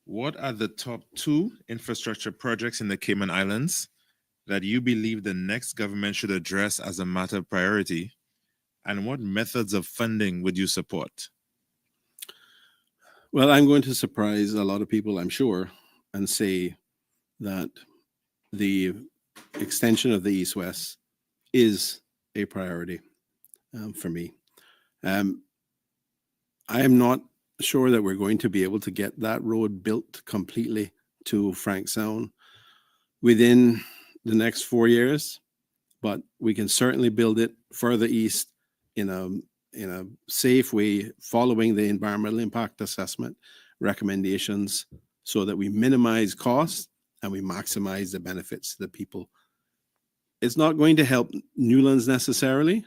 What are the top 2 infrastructure projects in the Cayman Islands that you believe the next government should address as a matter of priority? And what methods of funding would you support? Well, I'm going to surprise a lot of people, I'm sure, and say that the extension of the East-West is a priority for me. I am not sure that we're going to be able to get that road built completely to Frank Sound within the next 4 years, but we can certainly build it further east in a safe way, following the environmental impact assessment recommendations so that we minimize costs and we maximize the benefits to the people. It's not going to help Newlands necessarily.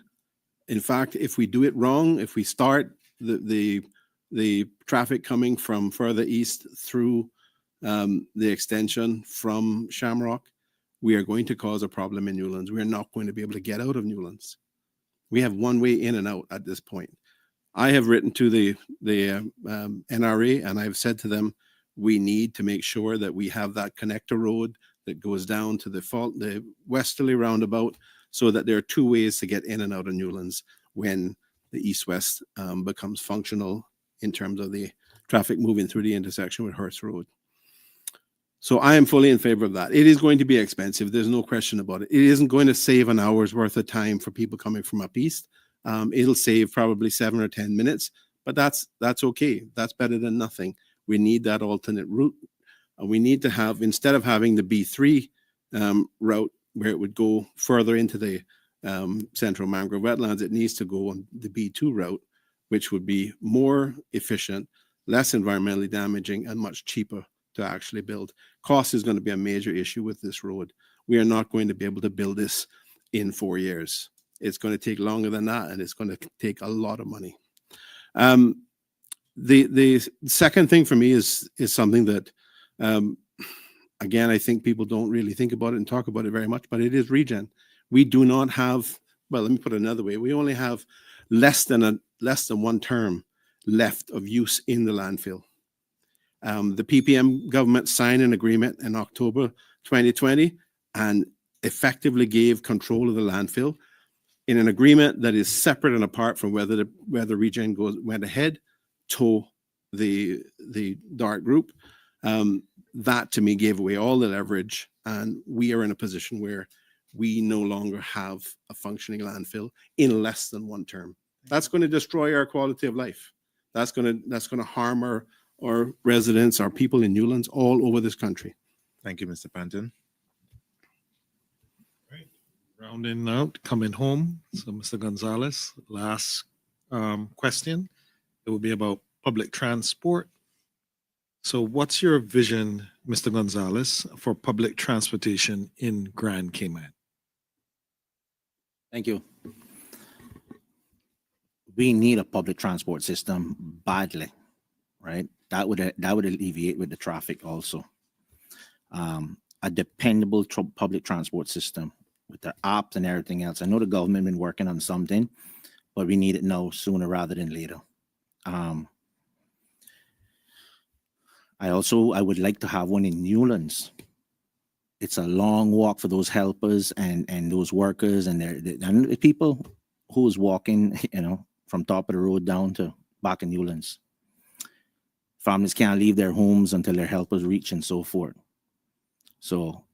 In fact, if we do it wrong, if we start the traffic coming from further east through the extension from Shamrock, we are going to cause a problem in Newlands. We are not going to be able to get out of Newlands. We have one way in and out at this point. I have written to the NRA and I've said to them, we need to make sure that we have that connector road that goes down to the westerly roundabout so that there are 2 ways to get in and out of Newlands when the east-west becomes functional in terms of the traffic moving through the intersection with Hearst Road. So I am fully in favor of that. It is going to be expensive. There's no question about it. It isn't going to save an hour's worth of time for people coming from up east. It'll save probably 7 or 10 minutes, but that's okay. That's better than nothing. We need that alternate route. We need to have, instead of having the B3 route where it would go further into the central mangrove wetlands, it needs to go on the B2 route, which would be more efficient, less environmentally damaging, and much cheaper to actually build. Cost is going to be a major issue with this road. We are not going to be able to build this in 4 years. It's going to take longer than that, and it's going to take a lot of money. The second thing for me is something that, again, I think people don't really think about it and talk about it very much, but it is regen. We do not have, well, let me put it another way. We only have less than one term left of use in the landfill. The PPM government signed an agreement in October 2020 and effectively gave control of the landfill in an agreement that is separate and apart from whether regen went ahead to the dark group. That to me gave away all the leverage, and we are in a position where we no longer have a functioning landfill in less than one term. That's going to destroy our quality of life. That's going to harm our residents, our people in Newlands all over this country. Thank you, Mr. Panton. Rounding out, coming home. So, Mr. Gonzalez, last question. It will be about public transport. So, what's your vision, Mr. Gonzalez, for public transportation in Grand Cayman? Thank you. We need a public transport system badly, right? That would alleviate with the traffic also. A dependable public transport system with their apps and everything else. I know the government been working on something, but we need it now sooner rather than later. I would like to have one in Newlands. It's a long walk for those helpers and those workers and the people who is walking, from top of the road down to back in Newlands. Families can't leave their homes until their helpers reach and so forth. So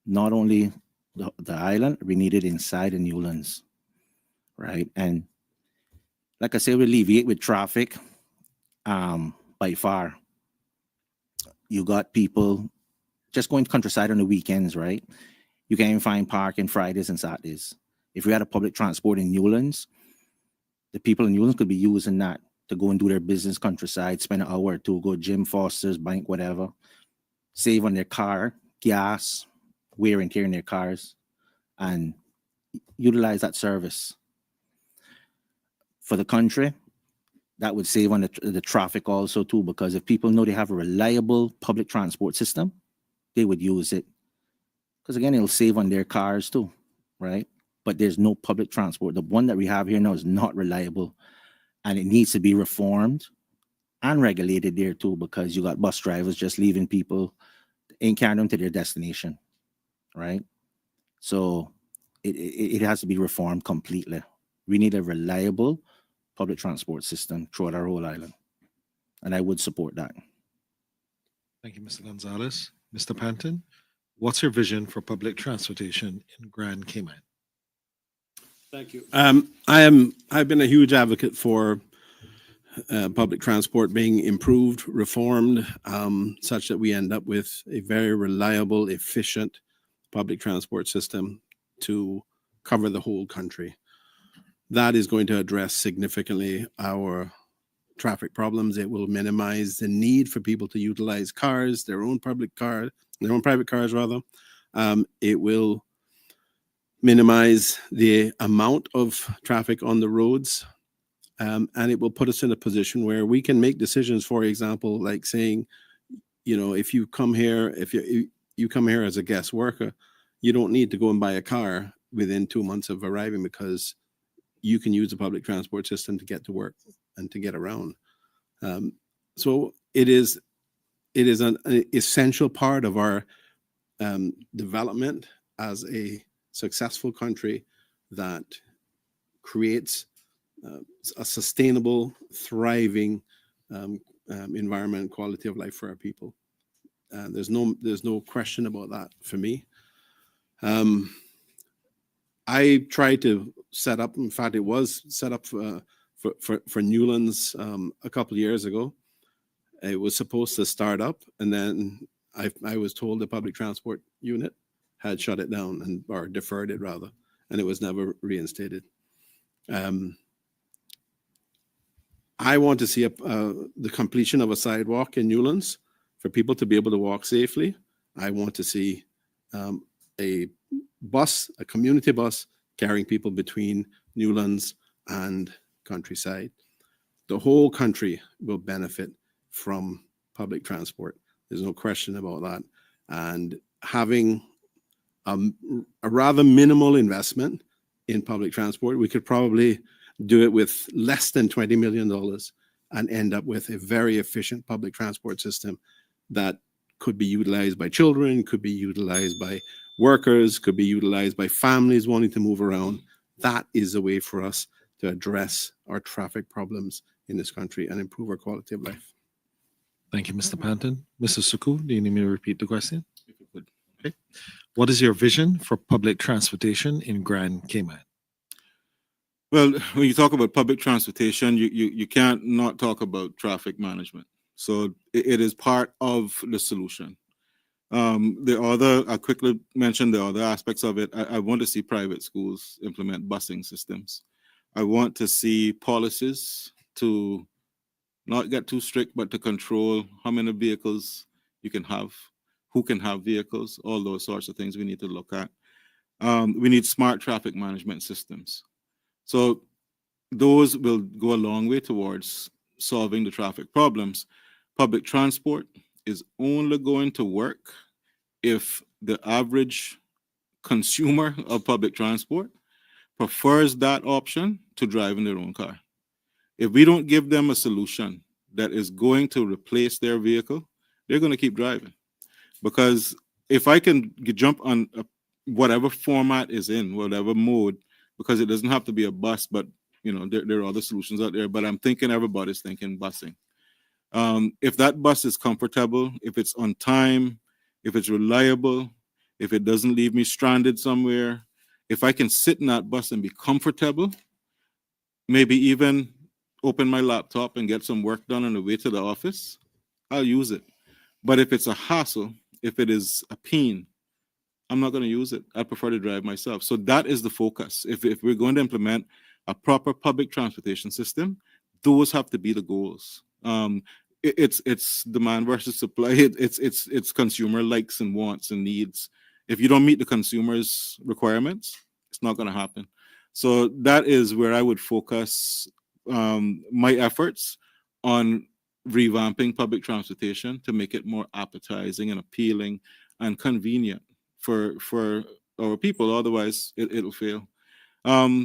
not only the island, we need it inside the Newlands, right? And like I said, we alleviate with traffic by far. You got people just going to countryside on the weekends, right? You can't even find parking Fridays and Saturdays. If we had a public transport in Newlands, the people in Newlands could be using that to go and do their business countryside, spend an hour or two, go gym, Foster's, bank, whatever, save on their car, gas, wear and tear in their cars, and utilize that service. For the country, that would save on the traffic also too, because if people know they have a reliable public transport system, they would use it. Because again, it'll save on their cars too, right? But there's no public transport. The one that we have here now is not reliable, and it needs to be reformed and regulated there too, because you got bus drivers just leaving people and carrying them to their destination, right? So it has to be reformed completely. We need a reliable public transport system throughout our whole island, and I would support that. Thank you, Mr. Gonzalez. Mr. Panton, what's your vision for public transportation in Grand Cayman? Thank you. I've been a huge advocate for public transport being improved, reformed, such that we end up with a very reliable, efficient public transport system to cover the whole country. That is going to address significantly our traffic problems. It will minimize the need for people to utilize cars, their own private cars rather. It will minimize the amount of traffic on the roads, and it will put us in a position where we can make decisions. For example, like saying, if you come here, if you come here as a guest worker, you don't need to go and buy a car within 2 months of arriving, because you can use the public transport system to get to work and to get around. So it is an essential part of our development as a successful country that creates a sustainable, thriving environment and quality of life for our people. There's no question about that for me. I tried to set up, in fact, it was set up for Newlands a couple of years ago. It was supposed to start up, and then I was told the public transport unit had shut it down or deferred it rather, and it was never reinstated. I want to see the completion of a sidewalk in Newlands for people to be able to walk safely. I want to see a community bus carrying people between Newlands and Countryside. The whole country will benefit from public transport. There's no question about that. And having a rather minimal investment in public transport, we could probably do it with less than $20 million and end up with a very efficient public transport system that could be utilized by children, could be utilized by workers, could be utilized by families wanting to move around. That is a way for us to address our traffic problems in this country and improve our quality of life. Thank you, Mr. Panton. Mr. Suku, do you need me to repeat the question? Okay. What is your vision for public transportation in Grand Cayman? Well, when you talk about public transportation, you can't not talk about traffic management. So it is part of the solution. I'll quickly mention the other aspects of it. I want to see private schools implement busing systems. I want to see policies to not get too strict, but to control how many vehicles you can have, who can have vehicles, all those sorts of things we need to look at. We need smart traffic management systems. So those will go a long way towards solving the traffic problems. Public transport is only going to work if the average consumer of public transport prefers that option to driving their own car. If we don't give them a solution that is going to replace their vehicle, they're going to keep driving. Because if I can jump on whatever format is in, whatever mode, because it doesn't have to be a bus, but there are other solutions out there, but I'm thinking everybody's thinking busing. If that bus is comfortable, if it's on time, if it's reliable, if it doesn't leave me stranded somewhere, if I can sit in that bus and be comfortable, maybe even open my laptop and get some work done on the way to the office, I'll use it. But if it's a hassle, if it is a pain, I'm not going to use it. I prefer to drive myself. So that is the focus. If we're going to implement a proper public transportation system, those have to be the goals. It's demand versus supply. It's consumer likes and wants and needs. If you don't meet the consumer's requirements, it's not going to happen. So that is where I would focus my efforts on revamping public transportation to make it more appetizing and appealing and convenient for our people. Otherwise, it'll fail. I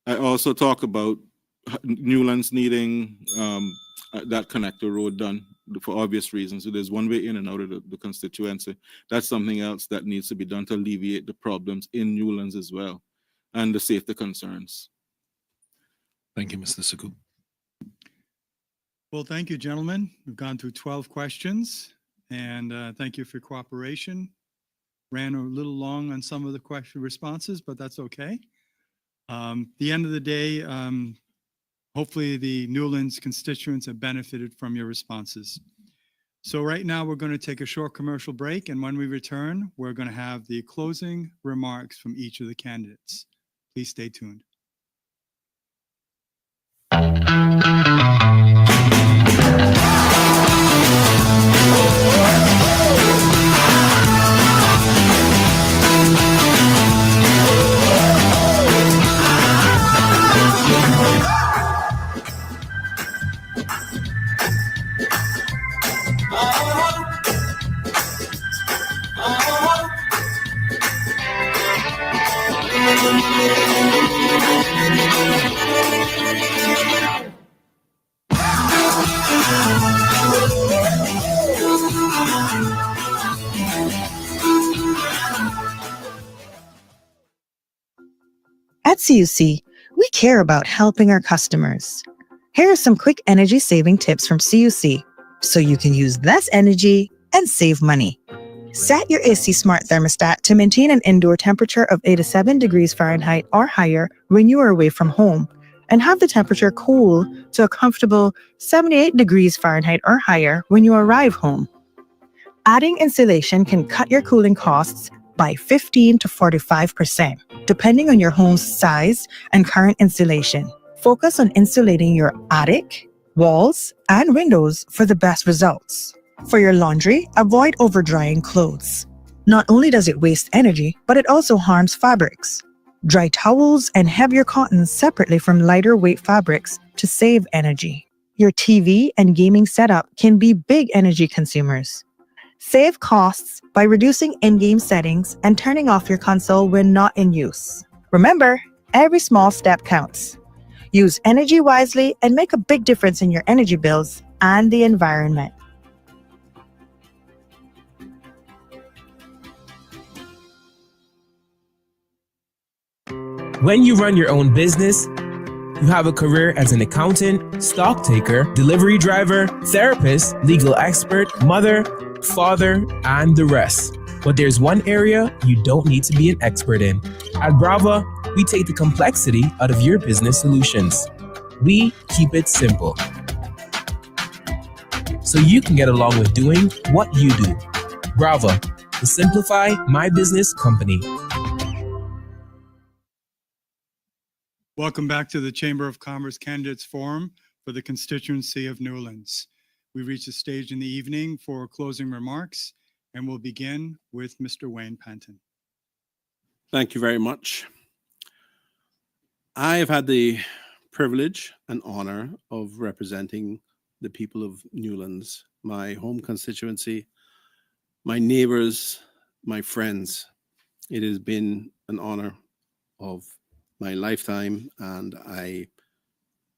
also talk about Newlands needing that connector road done for obvious reasons. So there's one way in and out of the constituency. That's something else that needs to be done to alleviate the problems in Newlands as well, and the safety concerns. Thank you, Mr. Suku. Well, thank you, gentlemen. We've gone through 12 questions, and thank you for your cooperation. Ran a little long on some of the question responses, but that's okay. The end of the day, hopefully the Newlands constituents have benefited from your responses. So right now we're going to take a short commercial break, and when we return, we're going to have the closing remarks from each of the candidates. Please stay tuned. At CUC, we care about helping our customers. Here are some quick energy saving tips from CUC, so you can use less energy and save money. Set your AC Smart thermostat to maintain an indoor temperature of 87 degrees Fahrenheit or higher when you are away from home, and have the temperature cool to a comfortable 78 degrees Fahrenheit or higher when you arrive home. Adding insulation can cut your cooling costs by 15 to 45%, depending on your home's size and current insulation. Focus on insulating your attic, walls, and windows for the best results. For your laundry, avoid over-drying clothes. Not only does it waste energy, but it also harms fabrics. Dry towels and heavier cottons separately from lighter weight fabrics to save energy. Your TV and gaming setup can be big energy consumers. Save costs by reducing in-game settings and turning off your console when not in use. Remember, every small step counts. Use energy wisely and make a big difference in your energy bills and the environment. When you run your own business, you have a career as an accountant, stock taker, delivery driver, therapist, legal expert, mother, father, and the rest. But there's one area you don't need to be an expert in. At Brava, we take the complexity out of your business solutions. We keep it simple, so you can get along with doing what you do. Brava, the Simplify My Business company. Welcome back to the Chamber of Commerce Candidates Forum for the constituency of Newlands. We reach a stage in the evening for closing remarks, and we'll begin with Mr. Wayne Panton. Thank you very much. I have had the privilege and honor of representing the people of Newlands, my home constituency, my neighbors, my friends. It has been an honor of my lifetime, and I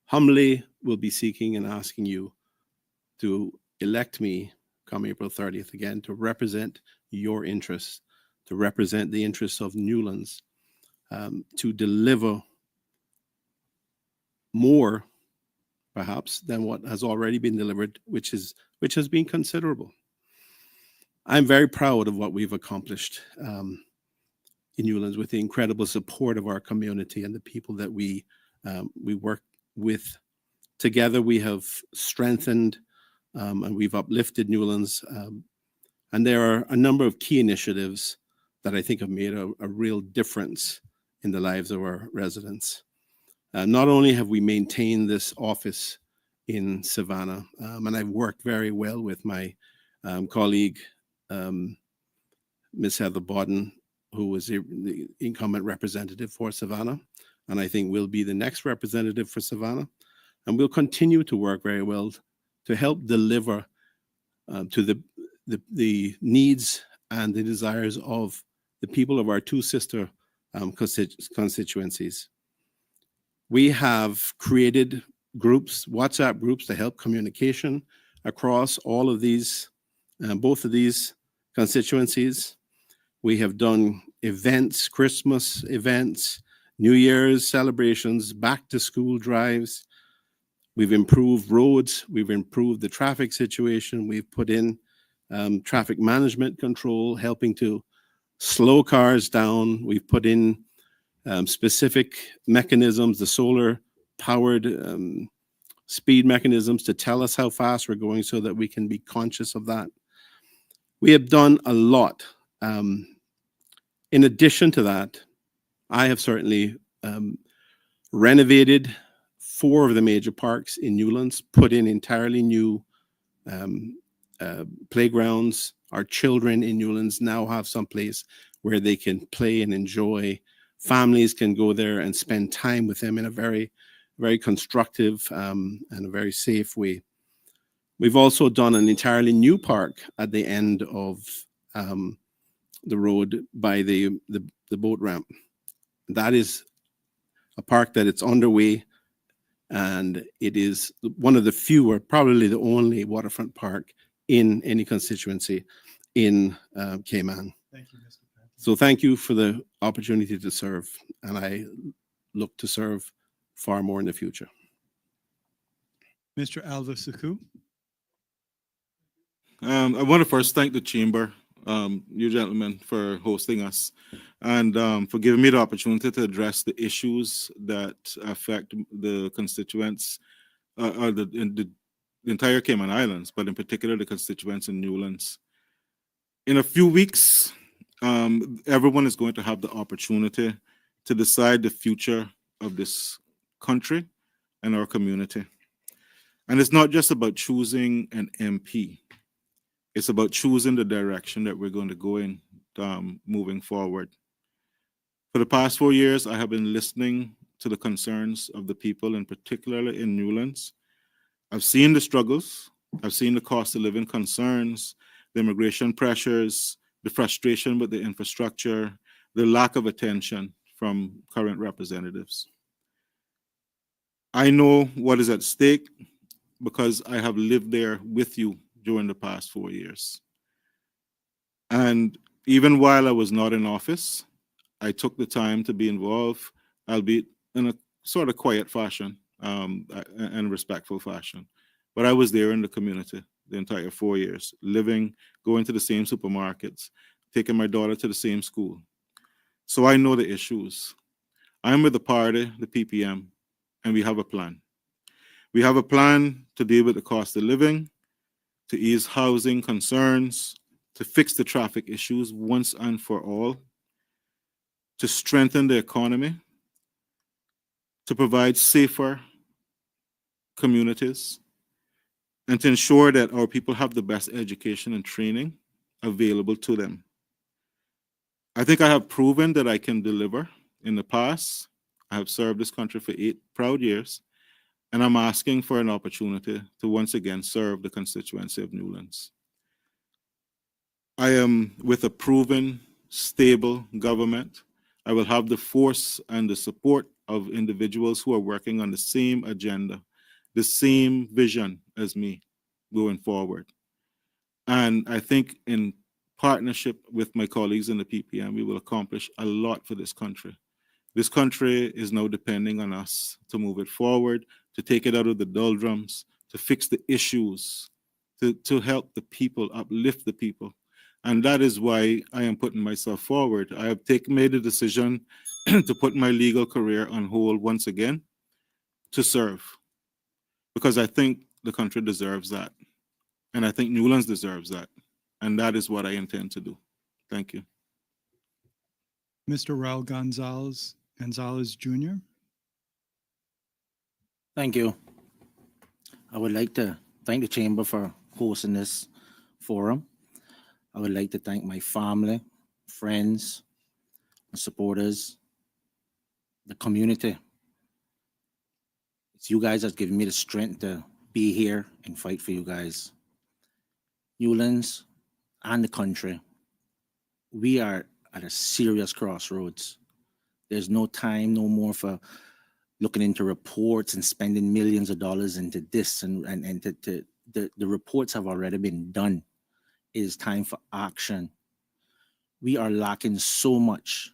humbly will be seeking and asking you to elect me come April 30th again to represent your interests, to represent the interests of Newlands, to deliver more perhaps than what has already been delivered, which has been considerable. I'm very proud of what we've accomplished in Newlands with the incredible support of our community and the people that we work with. Together, we have strengthened and we've uplifted Newlands. And there are a number of key initiatives that I think have made a real difference in the lives of our residents. Not only have we maintained this office in Savannah, and I've worked very well with my colleague, Ms. Heather Bodden, who was the incumbent representative for Savannah, and I think will be the next representative for Savannah. And we'll continue to work very well to help deliver to the needs and the desires of the people of our two sister constituencies. We have created groups, WhatsApp groups, to help communication across all of these, both of these constituencies. We have done events, Christmas events, New Year's celebrations, back to school drives. We've improved roads. We've improved the traffic situation. We've put in traffic management control, helping to slow cars down. We've put in specific mechanisms, the solar powered speed mechanisms to tell us how fast we're going so that we can be conscious of that. We have done a lot. In addition to that, I have certainly renovated 4 of the major parks in Newlands, put in entirely new playgrounds. Our children in Newlands now have some place where they can play and enjoy. Families can go there and spend time with them in a very, very constructive and a very safe way. We've also done an entirely new park at the end of the road by the boat ramp. That is a park that it's underway, and it is one of the few, or probably the only, waterfront park in any constituency in Cayman. Thank you, Mr. Panton. So thank you for the opportunity to serve, and I look to serve far more in the future. Mr. Alva Suku. I want to first thank the chamber, you gentlemen, for hosting us and for giving me the opportunity to address the issues that affect the constituents, the entire Cayman Islands, but in particular the constituents in Newlands. In a few weeks, everyone is going to have the opportunity to decide the future of this country and our community. And it's not just about choosing an MP. It's about choosing the direction that we're going to go in moving forward. For the past 4 years, I have been listening to the concerns of the people, and particularly in Newlands. I've seen the struggles. I've seen the cost of living concerns, the immigration pressures, the frustration with the infrastructure, the lack of attention from current representatives. I know what is at stake because I have lived there with you during the past 4 years. And even while I was not in office, I took the time to be involved, albeit in a sort of quiet fashion and respectful fashion. But I was there in the community the entire 4 years, living, going to the same supermarkets, taking my daughter to the same school. So I know the issues. I'm with the party, the PPM, and we have a plan. We have a plan to deal with the cost of living, to ease housing concerns, to fix the traffic issues once and for all, to strengthen the economy, to provide safer communities, and to ensure that our people have the best education and training available to them. I think I have proven that I can deliver. In the past, I have served this country for 8 proud years, and I'm asking for an opportunity to once again serve the constituency of Newlands. I am with a proven, stable government. I will have the force and the support of individuals who are working on the same agenda, the same vision as me going forward. And I think in partnership with my colleagues in the PPM, we will accomplish a lot for this country. This country is now depending on us to move it forward, to take it out of the doldrums, to fix the issues, to help the people, uplift the people. And that is why I am putting myself forward. I have made a decision to put my legal career on hold once again to serve, because I think the country deserves that. And I think Newlands deserves that. And that is what I intend to do. Thank you. Mr. Raul Gonzalez Jr. Thank you. I would like to thank the chamber for hosting this forum. I would like to thank my family, friends, and supporters, the community. It's you guys that's given me the strength to be here and fight for you guys. Newlands and the country, we are at a serious crossroads. There's no time no more for looking into reports and spending millions of dollars into this the reports have already been done. It is time for action. We are lacking so much.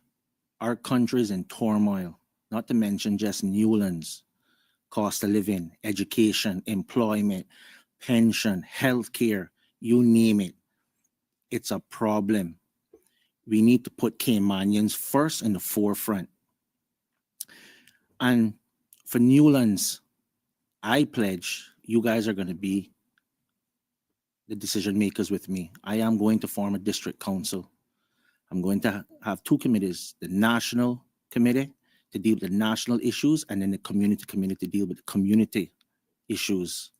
Our country is in turmoil, not to mention just Newlands. Cost of living, education, employment, pension, healthcare, you name it. It's a problem. We need to put Caymanians first in the forefront. And for Newlands, I pledge you guys are going to be the decision makers with me. I am going to form a district council. I'm going to have 2 committees, the national committee to deal with the national issues, and then the community to deal with the community issues.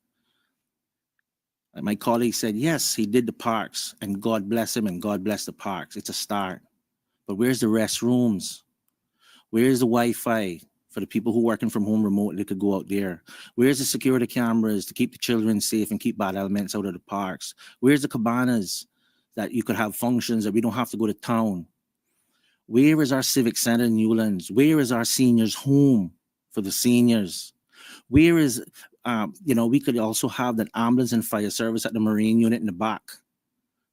And my colleague said, yes, he did the parks, and God bless him, and God bless the parks. It's a start. But where's the restrooms? Where's the Wi-Fi for the people who are working from home remotely could go out there? Where's the security cameras to keep the children safe and keep bad elements out of the parks? Where's the cabanas that you could have functions that we don't have to go to town? Where is our civic center in Newlands? Where is our seniors' home for the seniors? Where is, we could also have that ambulance and fire service at the Marine unit in the back,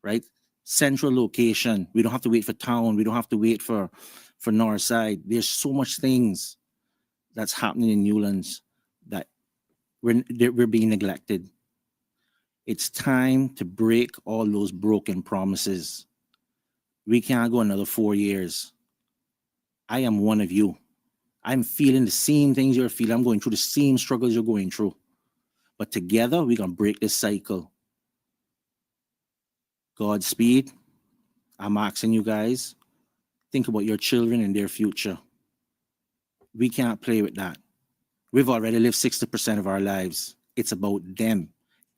right? Central location. We don't have to wait for town. We don't have to wait for Northside. There's so much things that's happening in Newlands that we're being neglected. It's time to break all those broken promises. We can't go another 4 years. I am one of you. I'm feeling the same things you're feeling. I'm going through the same struggles you're going through. But together, we're going to break this cycle. Godspeed. I'm asking you guys, think about your children and their future. We can't play with that. We've already lived 60% of our lives. It's about them.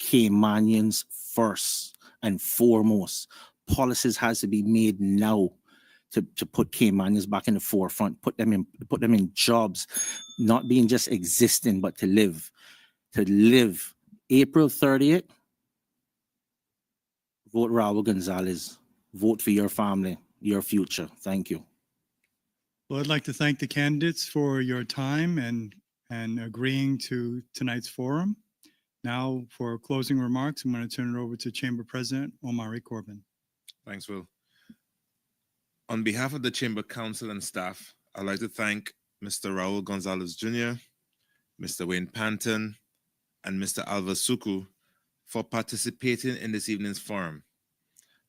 Caymanians first and foremost. Policies has to be made now to put Caymanians back in the forefront, put them in jobs, not being just existing, but to live. To live. April 30th, vote Raul Gonzalez. Vote for your family, your future. Thank you. Well, I'd like to thank the candidates for your time and agreeing to tonight's forum. Now, for closing remarks, I'm going to turn it over to Chamber President Omari Corbin. Thanks, Will. On behalf of the Chamber Council and staff, I'd like to thank Mr. Raul Gonzalez Jr., Mr. Wayne Panton, and Mr. Alva Suku for participating in this evening's forum.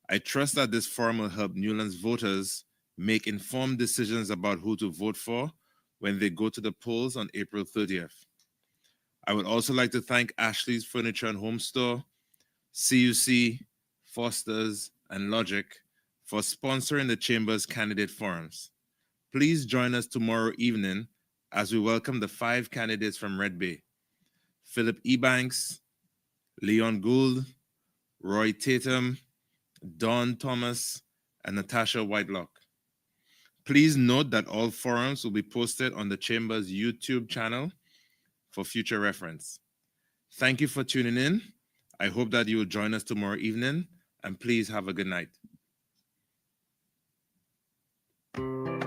I trust that this forum will help Newlands voters make informed decisions about who to vote for when they go to the polls on April 30th. I would also like to thank Ashley's Furniture and Home Store, CUC, Foster's, and Logic for sponsoring the Chamber's candidate forums. Please join us tomorrow evening as we welcome the 5 candidates from Red Bay: Philip Ebanks, Leon Gould, Roy Tatum, Don Thomas, and Natasha Whitelock. Please note that all forums will be posted on the Chamber's YouTube channel for future reference. Thank you for tuning in. I hope that you will join us tomorrow evening, and please have a good night.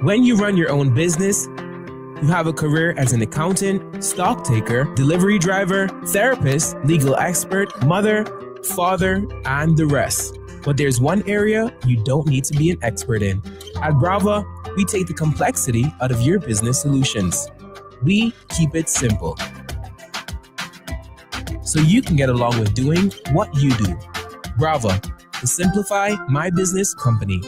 When you run your own business, you have a career as an accountant, stock taker, delivery driver, therapist, legal expert, mother, father, and the rest. But there's one area you don't need to be an expert in. At Brava, we take the complexity out of your business solutions. We keep it simple, so you can get along with doing what you do. Brava, the Simplify My Business company.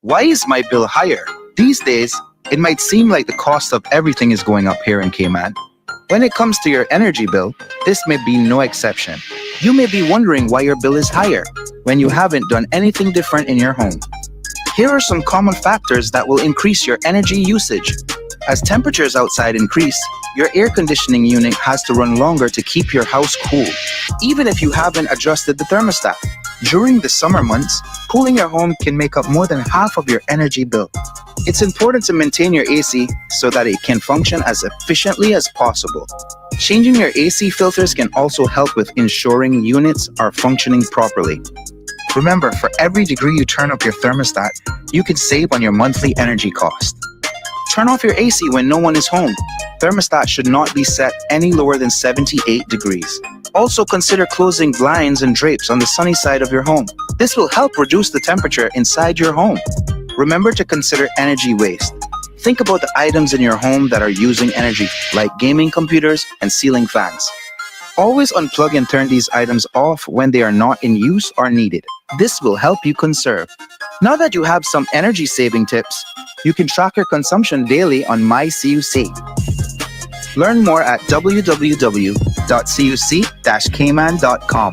Why is my bill higher? These days, it might seem like the cost of everything is going up here in Cayman. When it comes to your energy bill, this may be no exception. You may be wondering why your bill is higher when you haven't done anything different in your home. Here are some common factors that will increase your energy usage. As temperatures outside increase, your air conditioning unit has to run longer to keep your house cool, even if you haven't adjusted the thermostat. During the summer months, cooling your home can make up more than half of your energy bill. It's important to maintain your AC so that it can function as efficiently as possible. Changing your AC filters can also help with ensuring units are functioning properly. Remember, for every degree you turn up your thermostat, you can save on your monthly energy cost. Turn off your AC when no one is home. Thermostat should not be set any lower than 78 degrees. Also consider closing blinds and drapes on the sunny side of your home. This will help reduce the temperature inside your home. Remember to consider energy waste. Think about the items in your home that are using energy, like gaming computers and ceiling fans. Always unplug and turn these items off when they are not in use or needed. This will help you conserve. Now that you have some energy saving tips, you can track your consumption daily on MyCUC. Learn more at www.cuc-cayman.com.